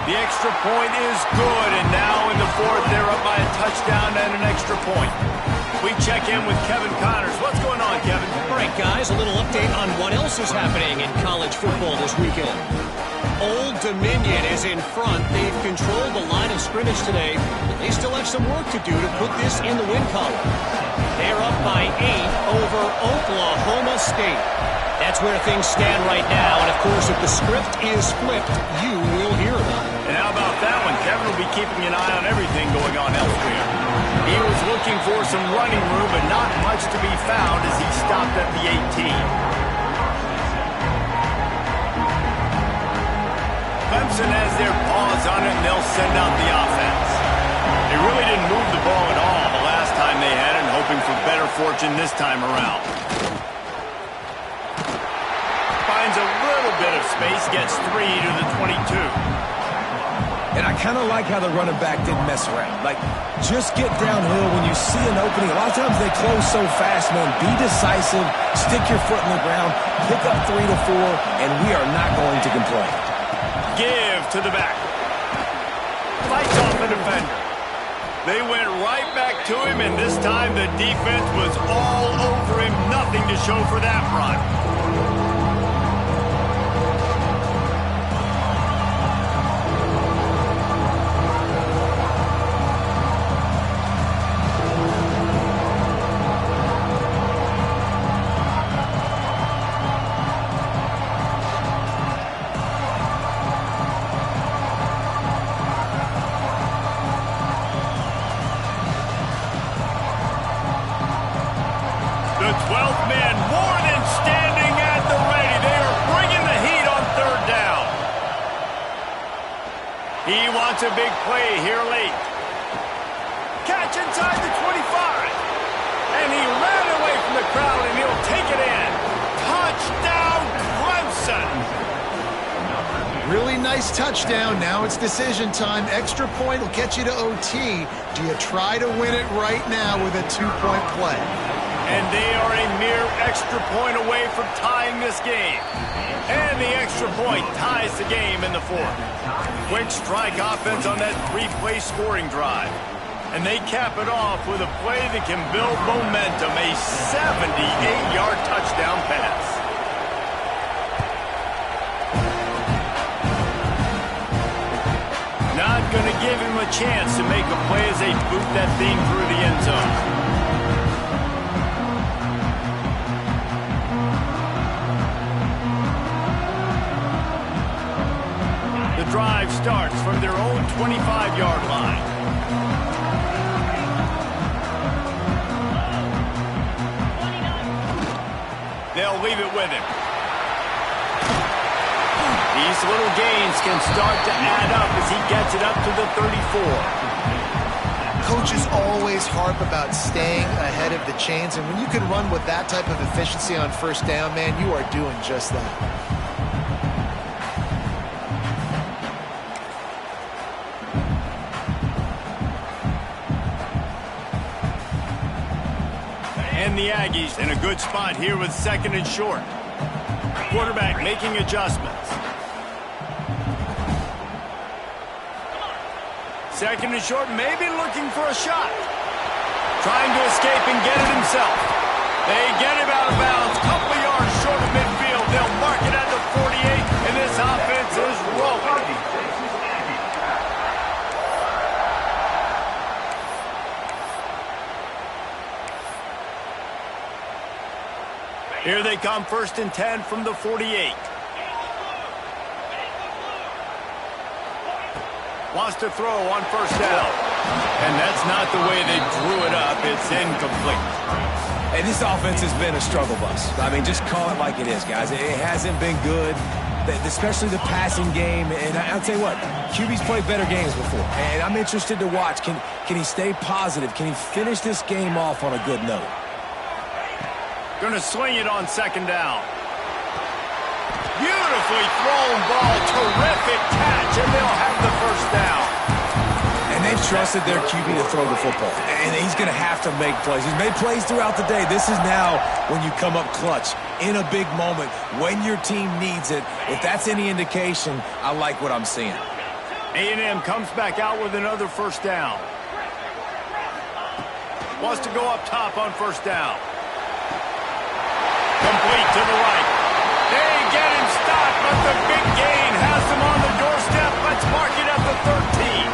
The extra point is good, and now in the 4th, they're up by a touchdown and an extra point. We check in with Kevin Connors. What's going on, Kevin? All right, guys, a little update on what else is happening in college football this weekend. Old Dominion is in front. They've controlled the line of scrimmage today, but they still have some work to do to put this in the win column. They're up by 8 over Oklahoma State. That's where things stand right now, and of course, if the script is flipped, you will hear about it. And how about that one? Kevin will be keeping an eye on everything going on elsewhere. He was looking for some running room, but not much to be found as he stopped at the 18. Clemson has their paws on it, and they'll send out the offense. They really didn't move the ball at all the last time they had it, and hoping for better fortune this time around. Finds a little bit of space, gets 3 to the 22. And I kind of like how the running back didn't mess around. Like, just get downhill when you see an opening. A lot of times they close so fast, man. Be decisive, stick your foot in the ground, pick up 3 to 4, and we are not going to complain. Give to the back. Fights off the defender. They went right back to him, and this time the defense was all over him. Nothing to show for that run. The 12th man more than standing He wants a big play here late. Catch inside the 25. And he ran away from the crowd, and he'll take it in. Touchdown, Clemson. Really nice touchdown. Now it's decision time. Extra point will get you to OT. Do you try to win it right now with a 2-point play? And they are a mere extra point away from tying this game. And the extra point ties the game in the fourth. Quick strike offense on that 3-play scoring drive. And they cap it off with a play that can build momentum, a 78-yard touchdown pass. Not going to give him a chance to make a play as they boot that thing through the end zone. The drive starts from their own 25-yard line. They'll leave it with him. These little gains can start to add up as he gets it up to the 34. Coaches always harp about staying ahead of the chains, and when you can run with that type of efficiency on first down, man, you are doing just that. And the Aggies in a good spot here with 2nd and short. Quarterback making adjustments. 2nd and short, maybe looking for a shot. Trying to escape and get it himself. They get him out of bounds. Couple of yards short of midfield. They'll mark it at the 48, and this offense is rolling. Here they come, 1st and 10 from the 48. Wants to throw on 1st down. And that's not the way they drew it up. It's incomplete. And this offense has been a struggle bus. I mean, just call it like it is, guys. It hasn't been good, especially the passing game. And I'll tell you what, QB's played better games before. And I'm interested to watch. Can he stay positive? Can he finish this game off on a good note? Going to swing it on 2nd down. Beautifully thrown ball. Terrific catch, and they'll have the 1st down. And they've trusted their QB to throw the football. And he's going to have to make plays. He's made plays throughout the day. This is now when you come up clutch in a big moment when your team needs it. If that's any indication, I like what I'm seeing. A&M comes back out with another 1st down. Wants to go up top on 1st down. Complete to the right. They get him stopped, but the big gain has them on the doorstep. Let's mark it at the 13.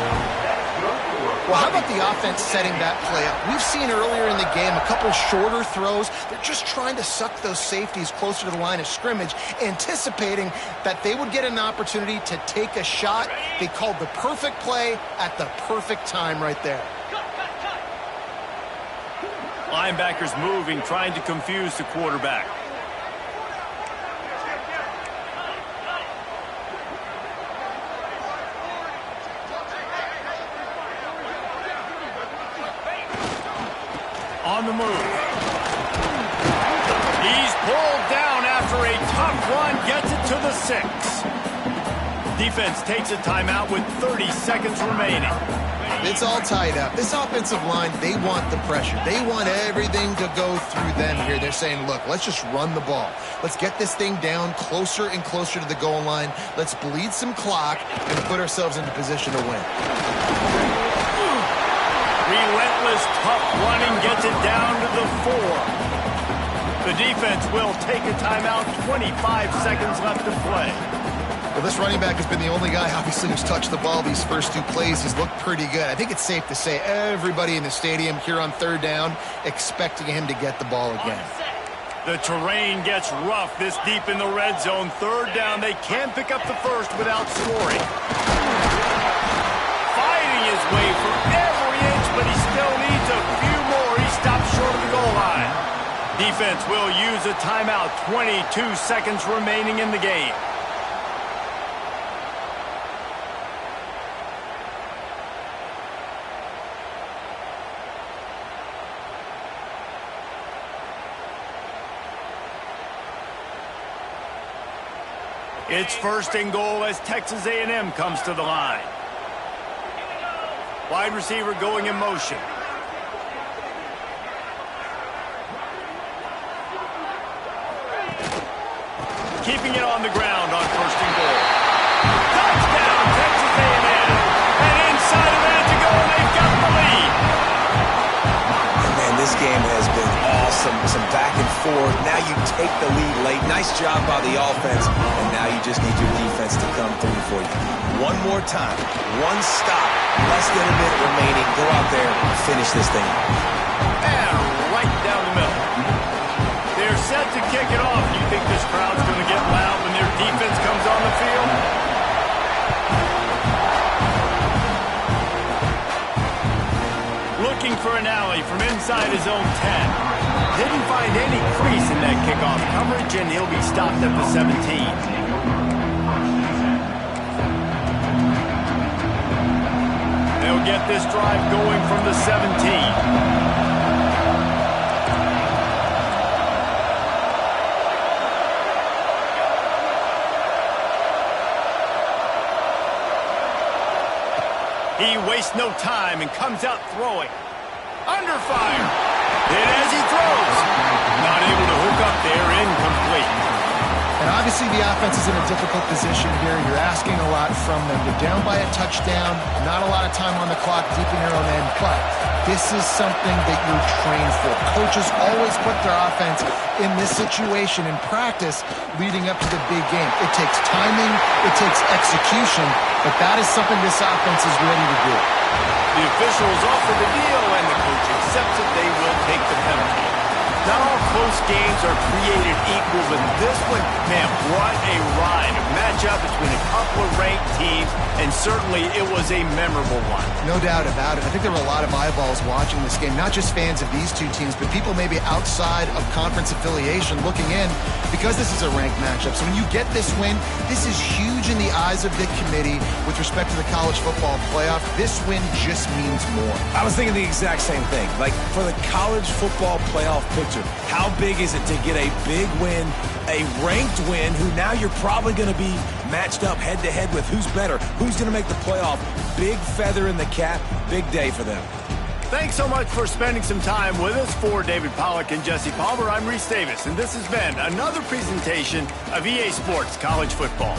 Well, how about the offense setting that play up? We've seen earlier in the game a couple shorter throws. They're just trying to suck those safeties closer to the line of scrimmage, anticipating that they would get an opportunity to take a shot. They called the perfect play at the perfect time right there. Linebackers moving, trying to confuse the quarterback. On the move. He's pulled down after a tough run, gets it to the 6. Defense takes a timeout with 30 seconds remaining. It's all tied up. This offensive line, they want the pressure. They want everything to go through them here. They're saying, look, let's just run the ball. Let's get this thing down closer and closer to the goal line. Let's bleed some clock and put ourselves into position to win. Relentless, tough running gets it down to the 4. The defense will take a timeout. 25 seconds left to play. Well, this running back has been the only guy, obviously, who's touched the ball these first 2 plays. He's looked pretty good. I think it's safe to say everybody in the stadium here on 3rd down expecting him to get the ball again. The terrain gets rough this deep in the red zone. 3rd down, they can't pick up the 1st without scoring. Fighting his way for every inch, but he still needs a few more. He stops short of the goal line. Defense will use a timeout. 22 seconds remaining in the game. It's 1st and goal as Texas A&M comes to the line. Wide receiver going in motion. Keeping it on the ground on 1st and goal. Touchdown, Texas A&M. And inside of that to go, and they've got the lead. And man, this game has been awesome. Some back and forth. Now you take the lead late. Nice job by the offense. And now you just need your defense to come through for you. One more time. One stop. Less than a minute remaining. Go out there and finish this thing. And right down the middle. They're set to kick it off. You think this crowd's going to get loud when their defense comes on the field? Looking for an alley from inside his own 10. Didn't find any crease in that kickoff coverage, and he'll be stopped at the 17. They'll get this drive going from the 17. He wastes no time and comes out throwing. Under fire. And as he throws, not able to hook up there, incomplete. And obviously the offense is in a difficult position here. You're asking a lot from them. You're down by a touchdown, not a lot of time on the clock, deep in your own end, but this is something that you're trained for. Coaches always put their offense in this situation in practice leading up to the big game. It takes timing, it takes execution, but that is something this offense is ready to do. The officials offer the deal, and the coach accepts it. They will take the penalty. Not all close games are created equal, but this one, man, what a ride. A matchup between a couple of ranked teams, and certainly it was a memorable one. No doubt about it. I think there were a lot of eyeballs watching this game, not just fans of these two teams, but people maybe outside of conference affiliation looking in because this is a ranked matchup. So when you get this win, this is huge in the eyes of the committee with respect to the college football playoff. This win just means more. I was thinking the exact same thing. Like, for the college football playoff picture, how big is it to get a big win, a ranked win, who now you're probably going to be matched up head-to-head with who's better, who's going to make the playoff. Big feather in the cap, big day for them. Thanks so much for spending some time with us. For David Pollack and Jesse Palmer, I'm Reese Davis, and this has been another presentation of EA Sports College Football.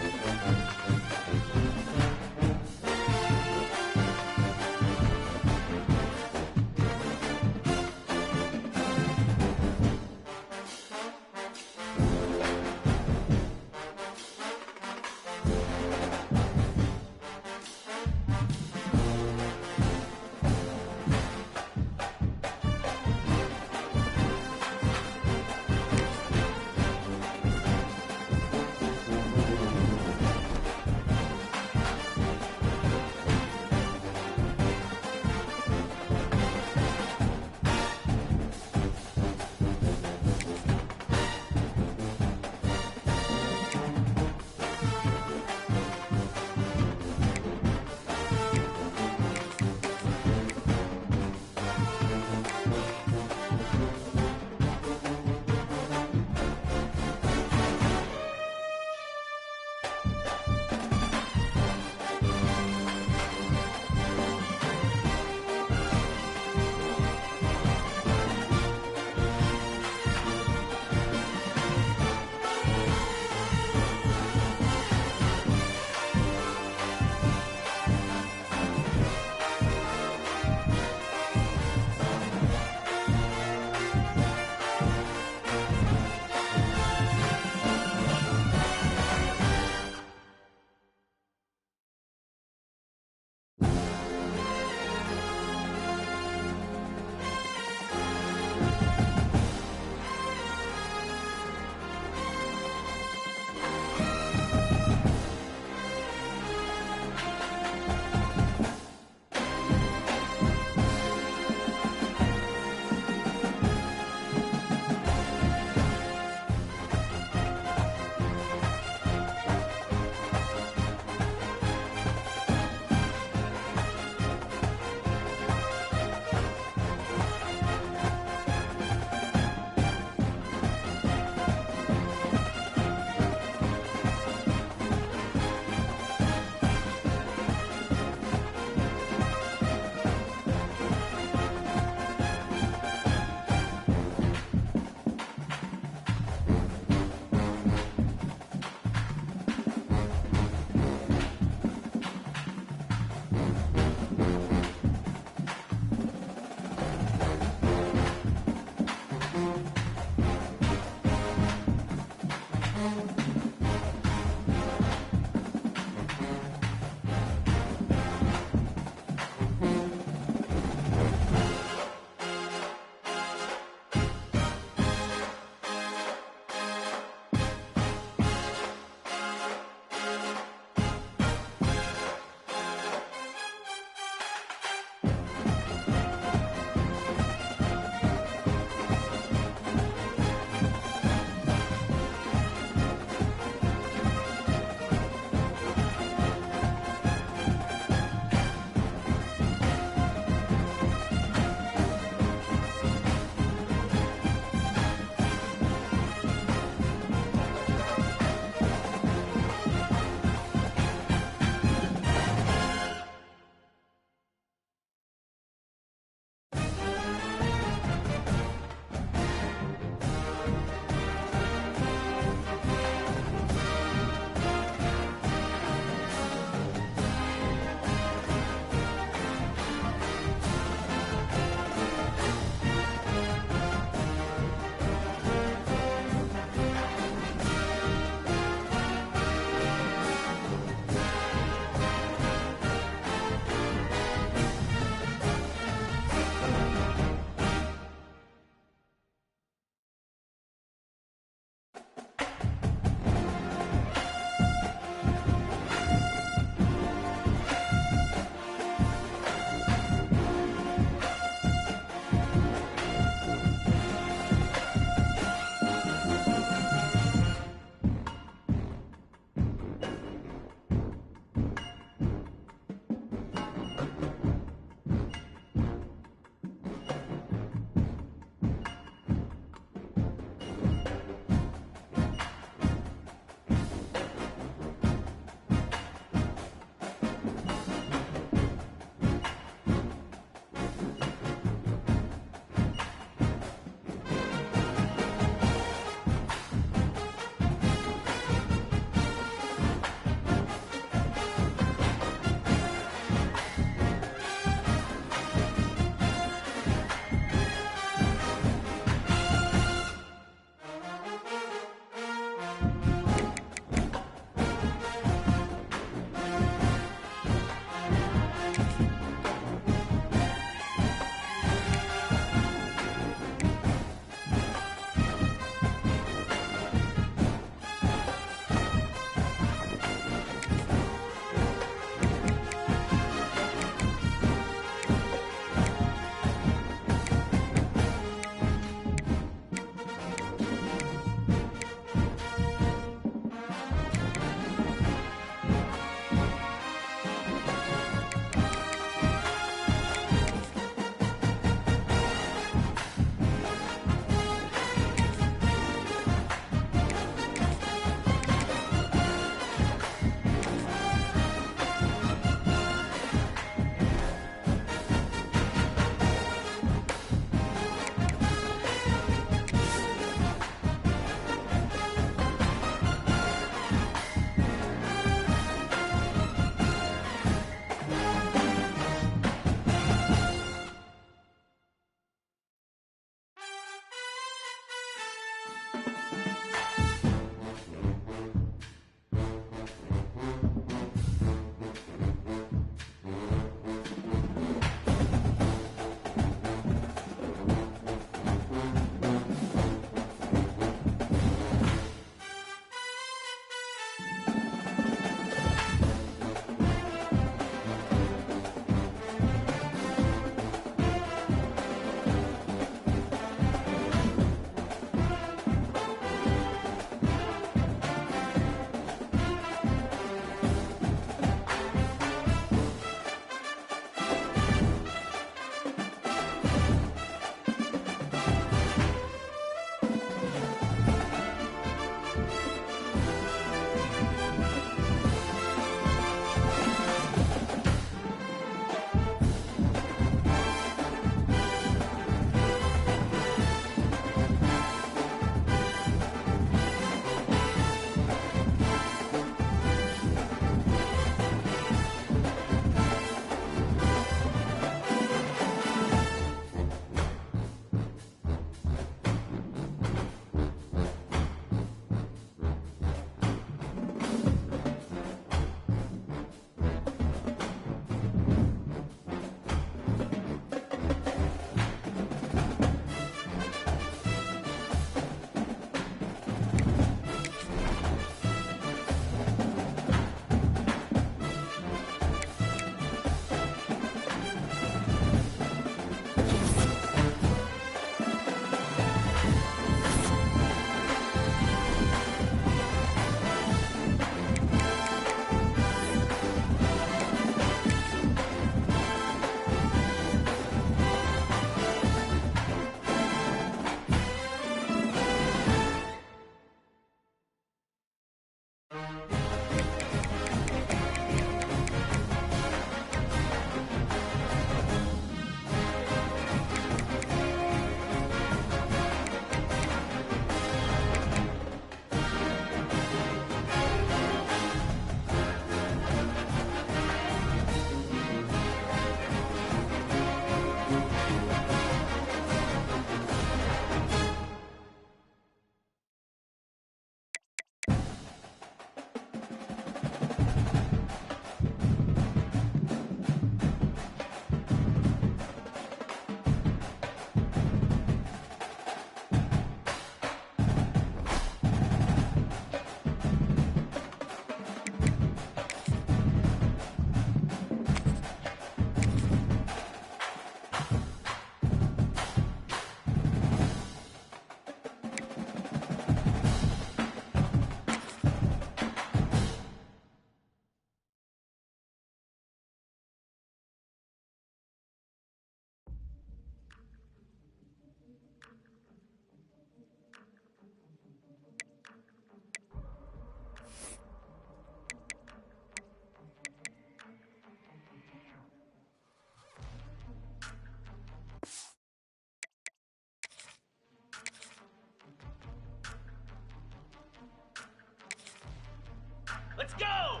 Let's go!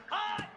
Hot!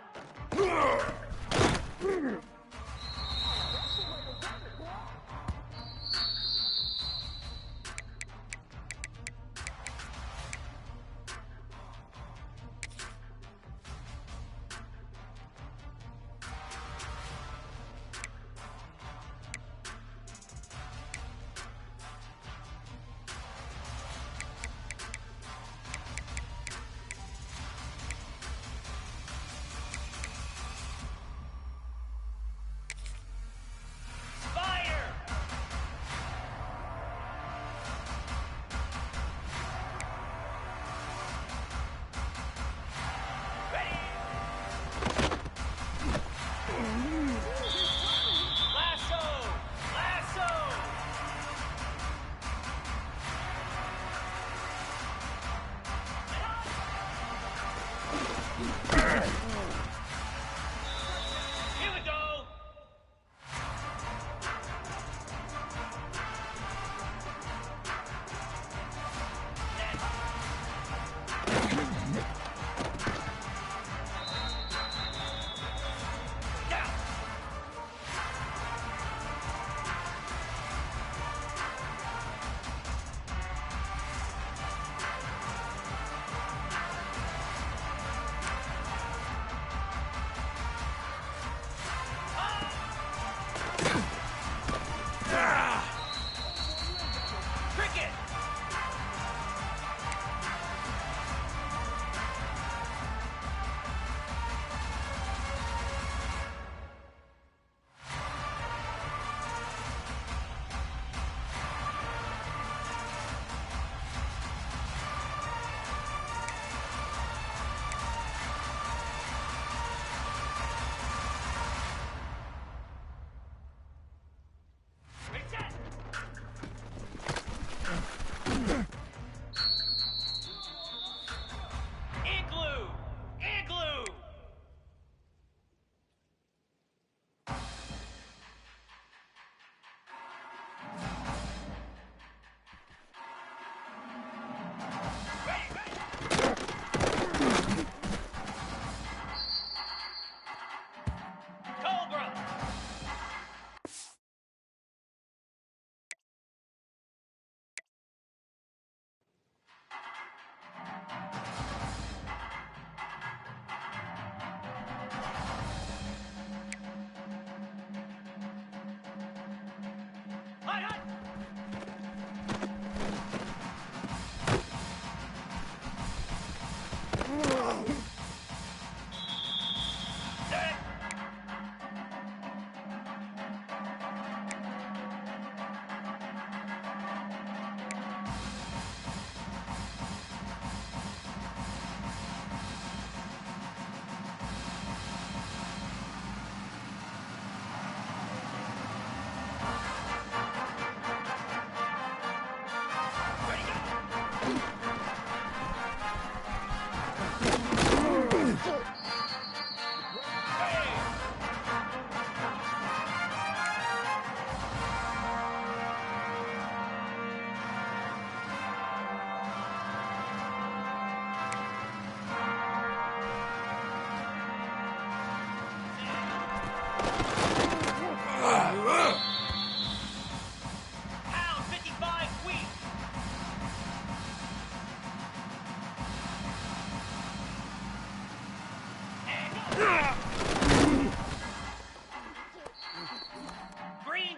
Green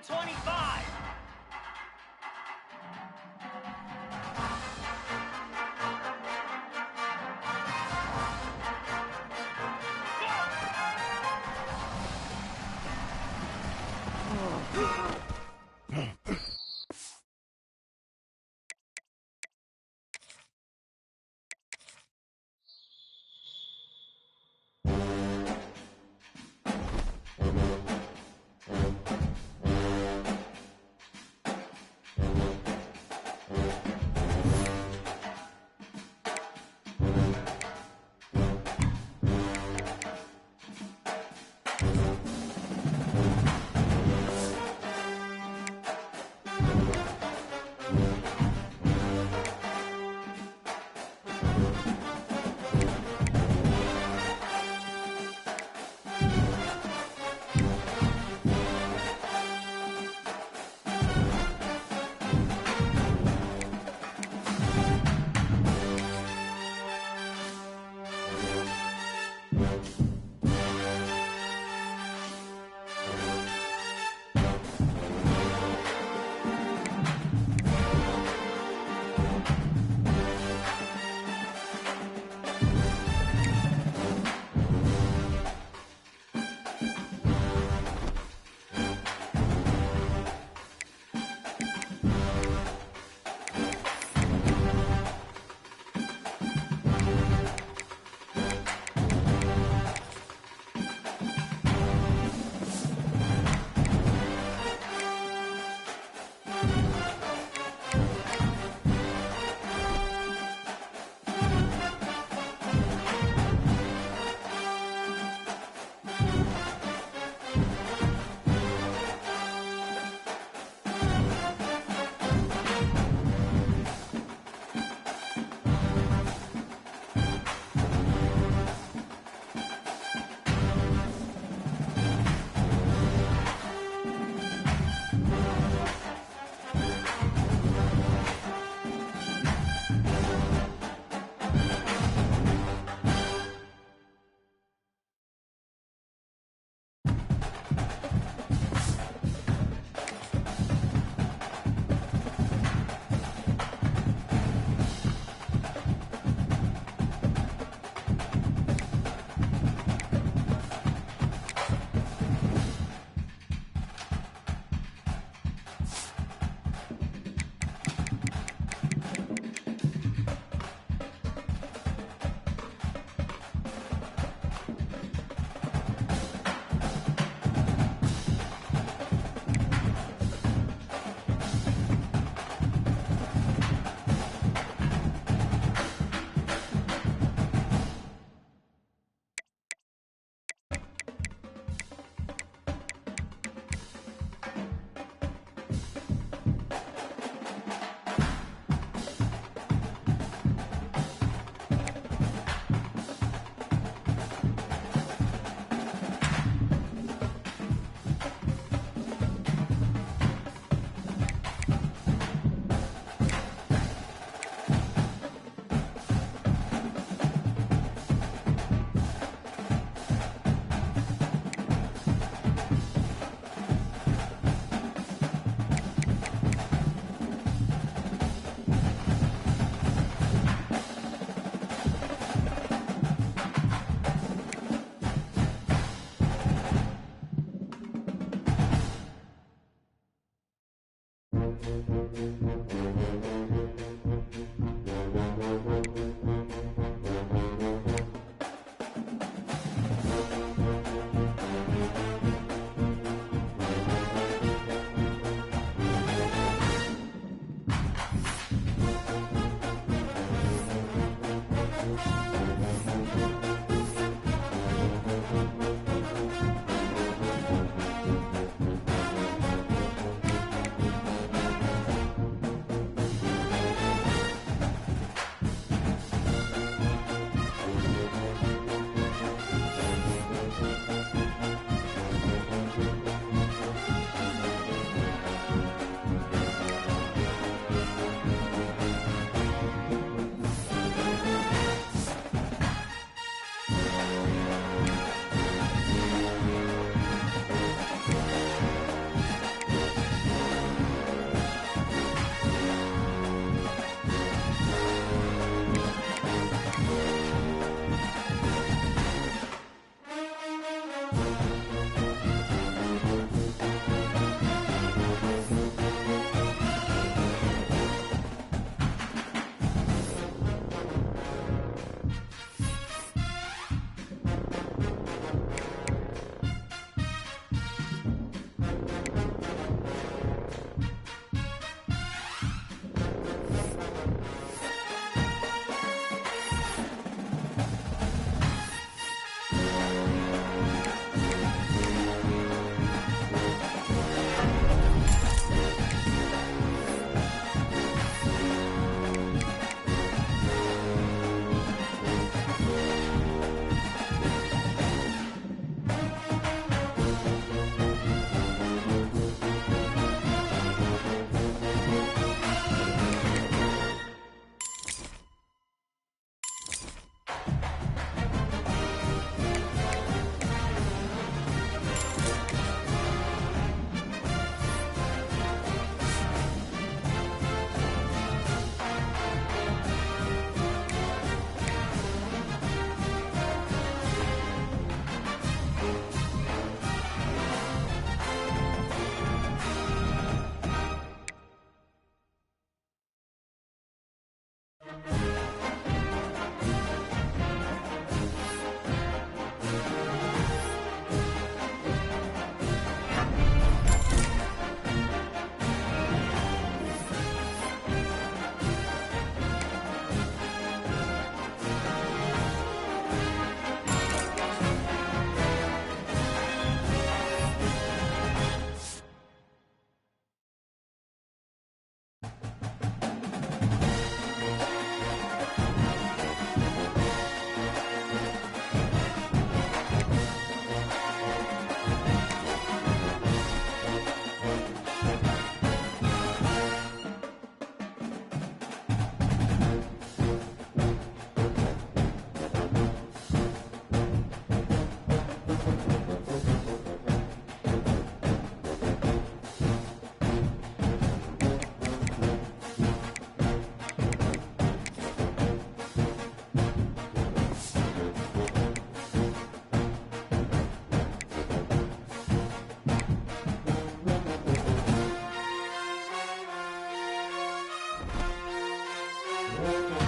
25.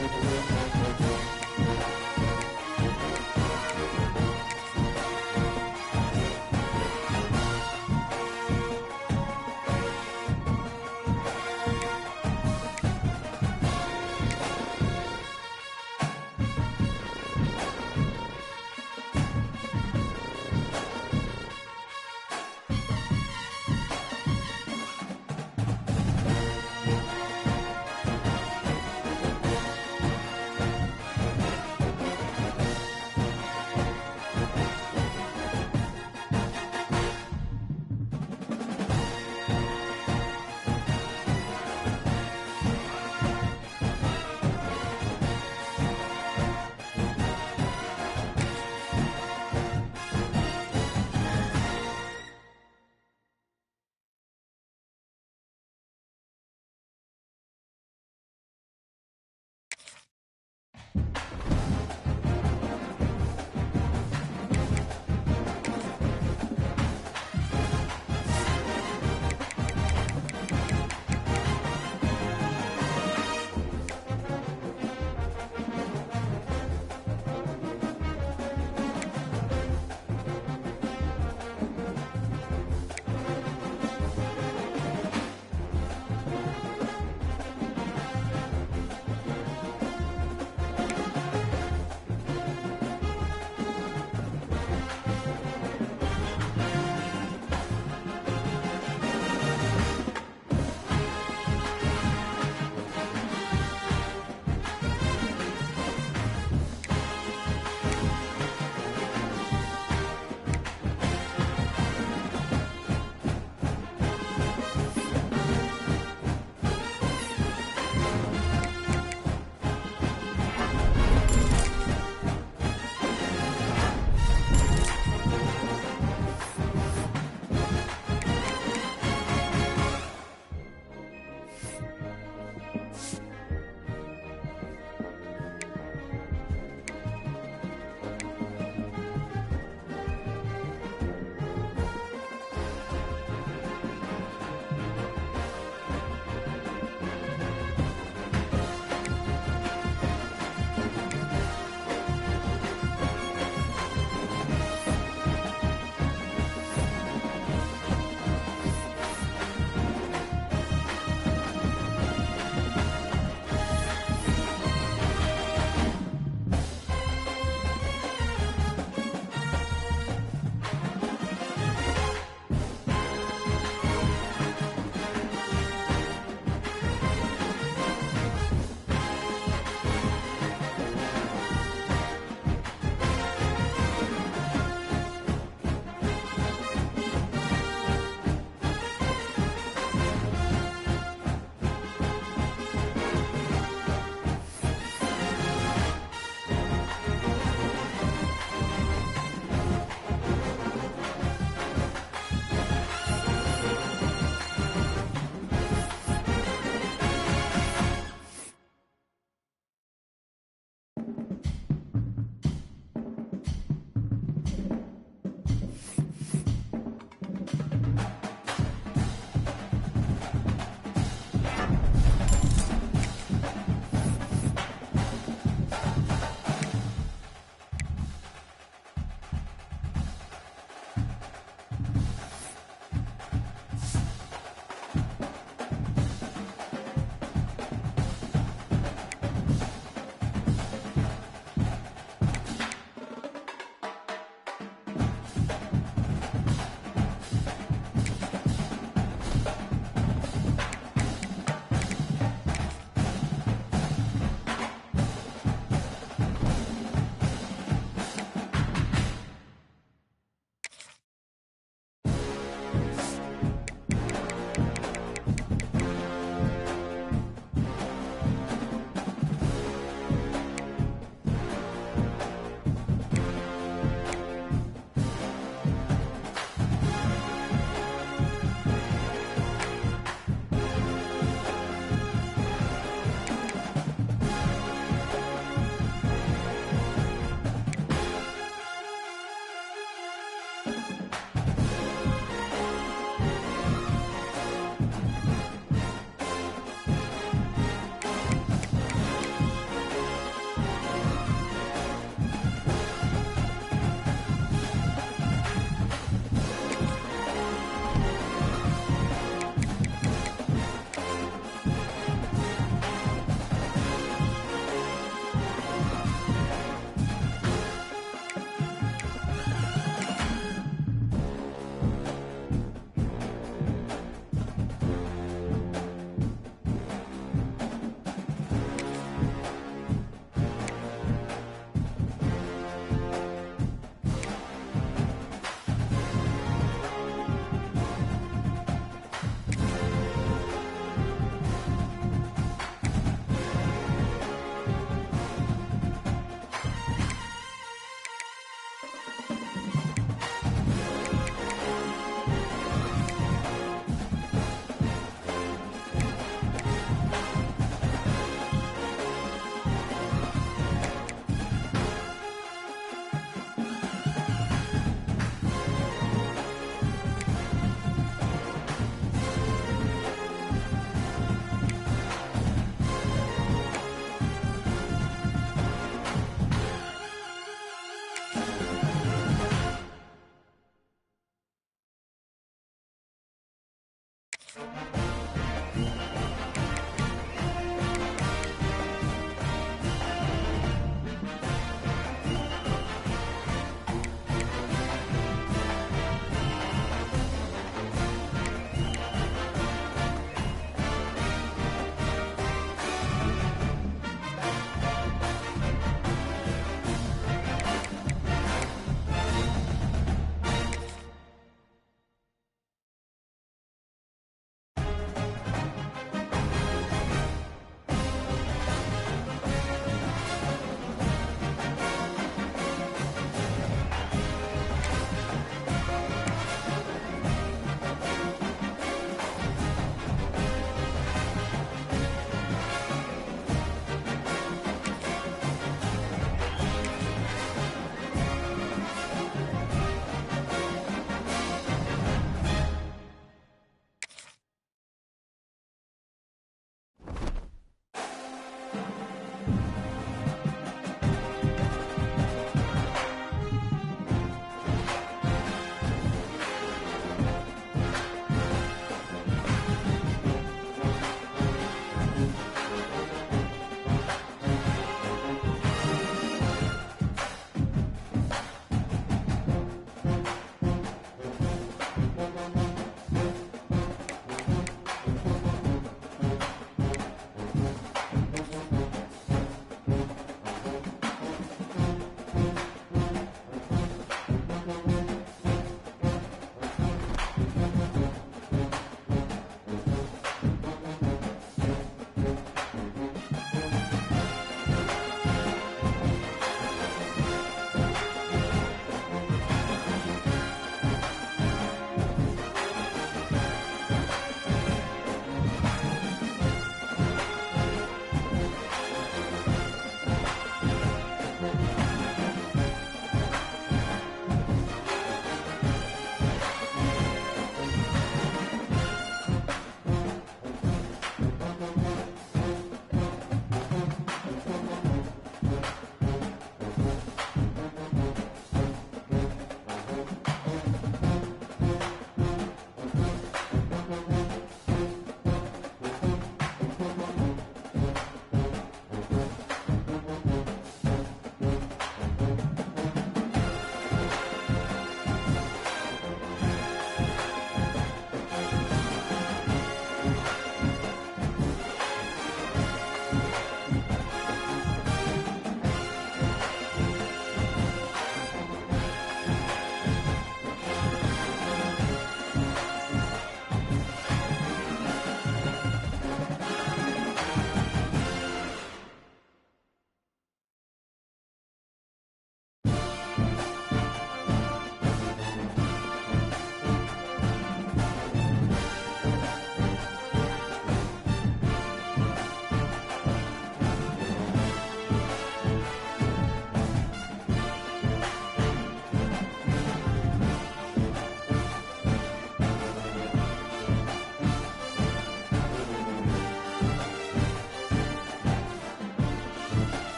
it.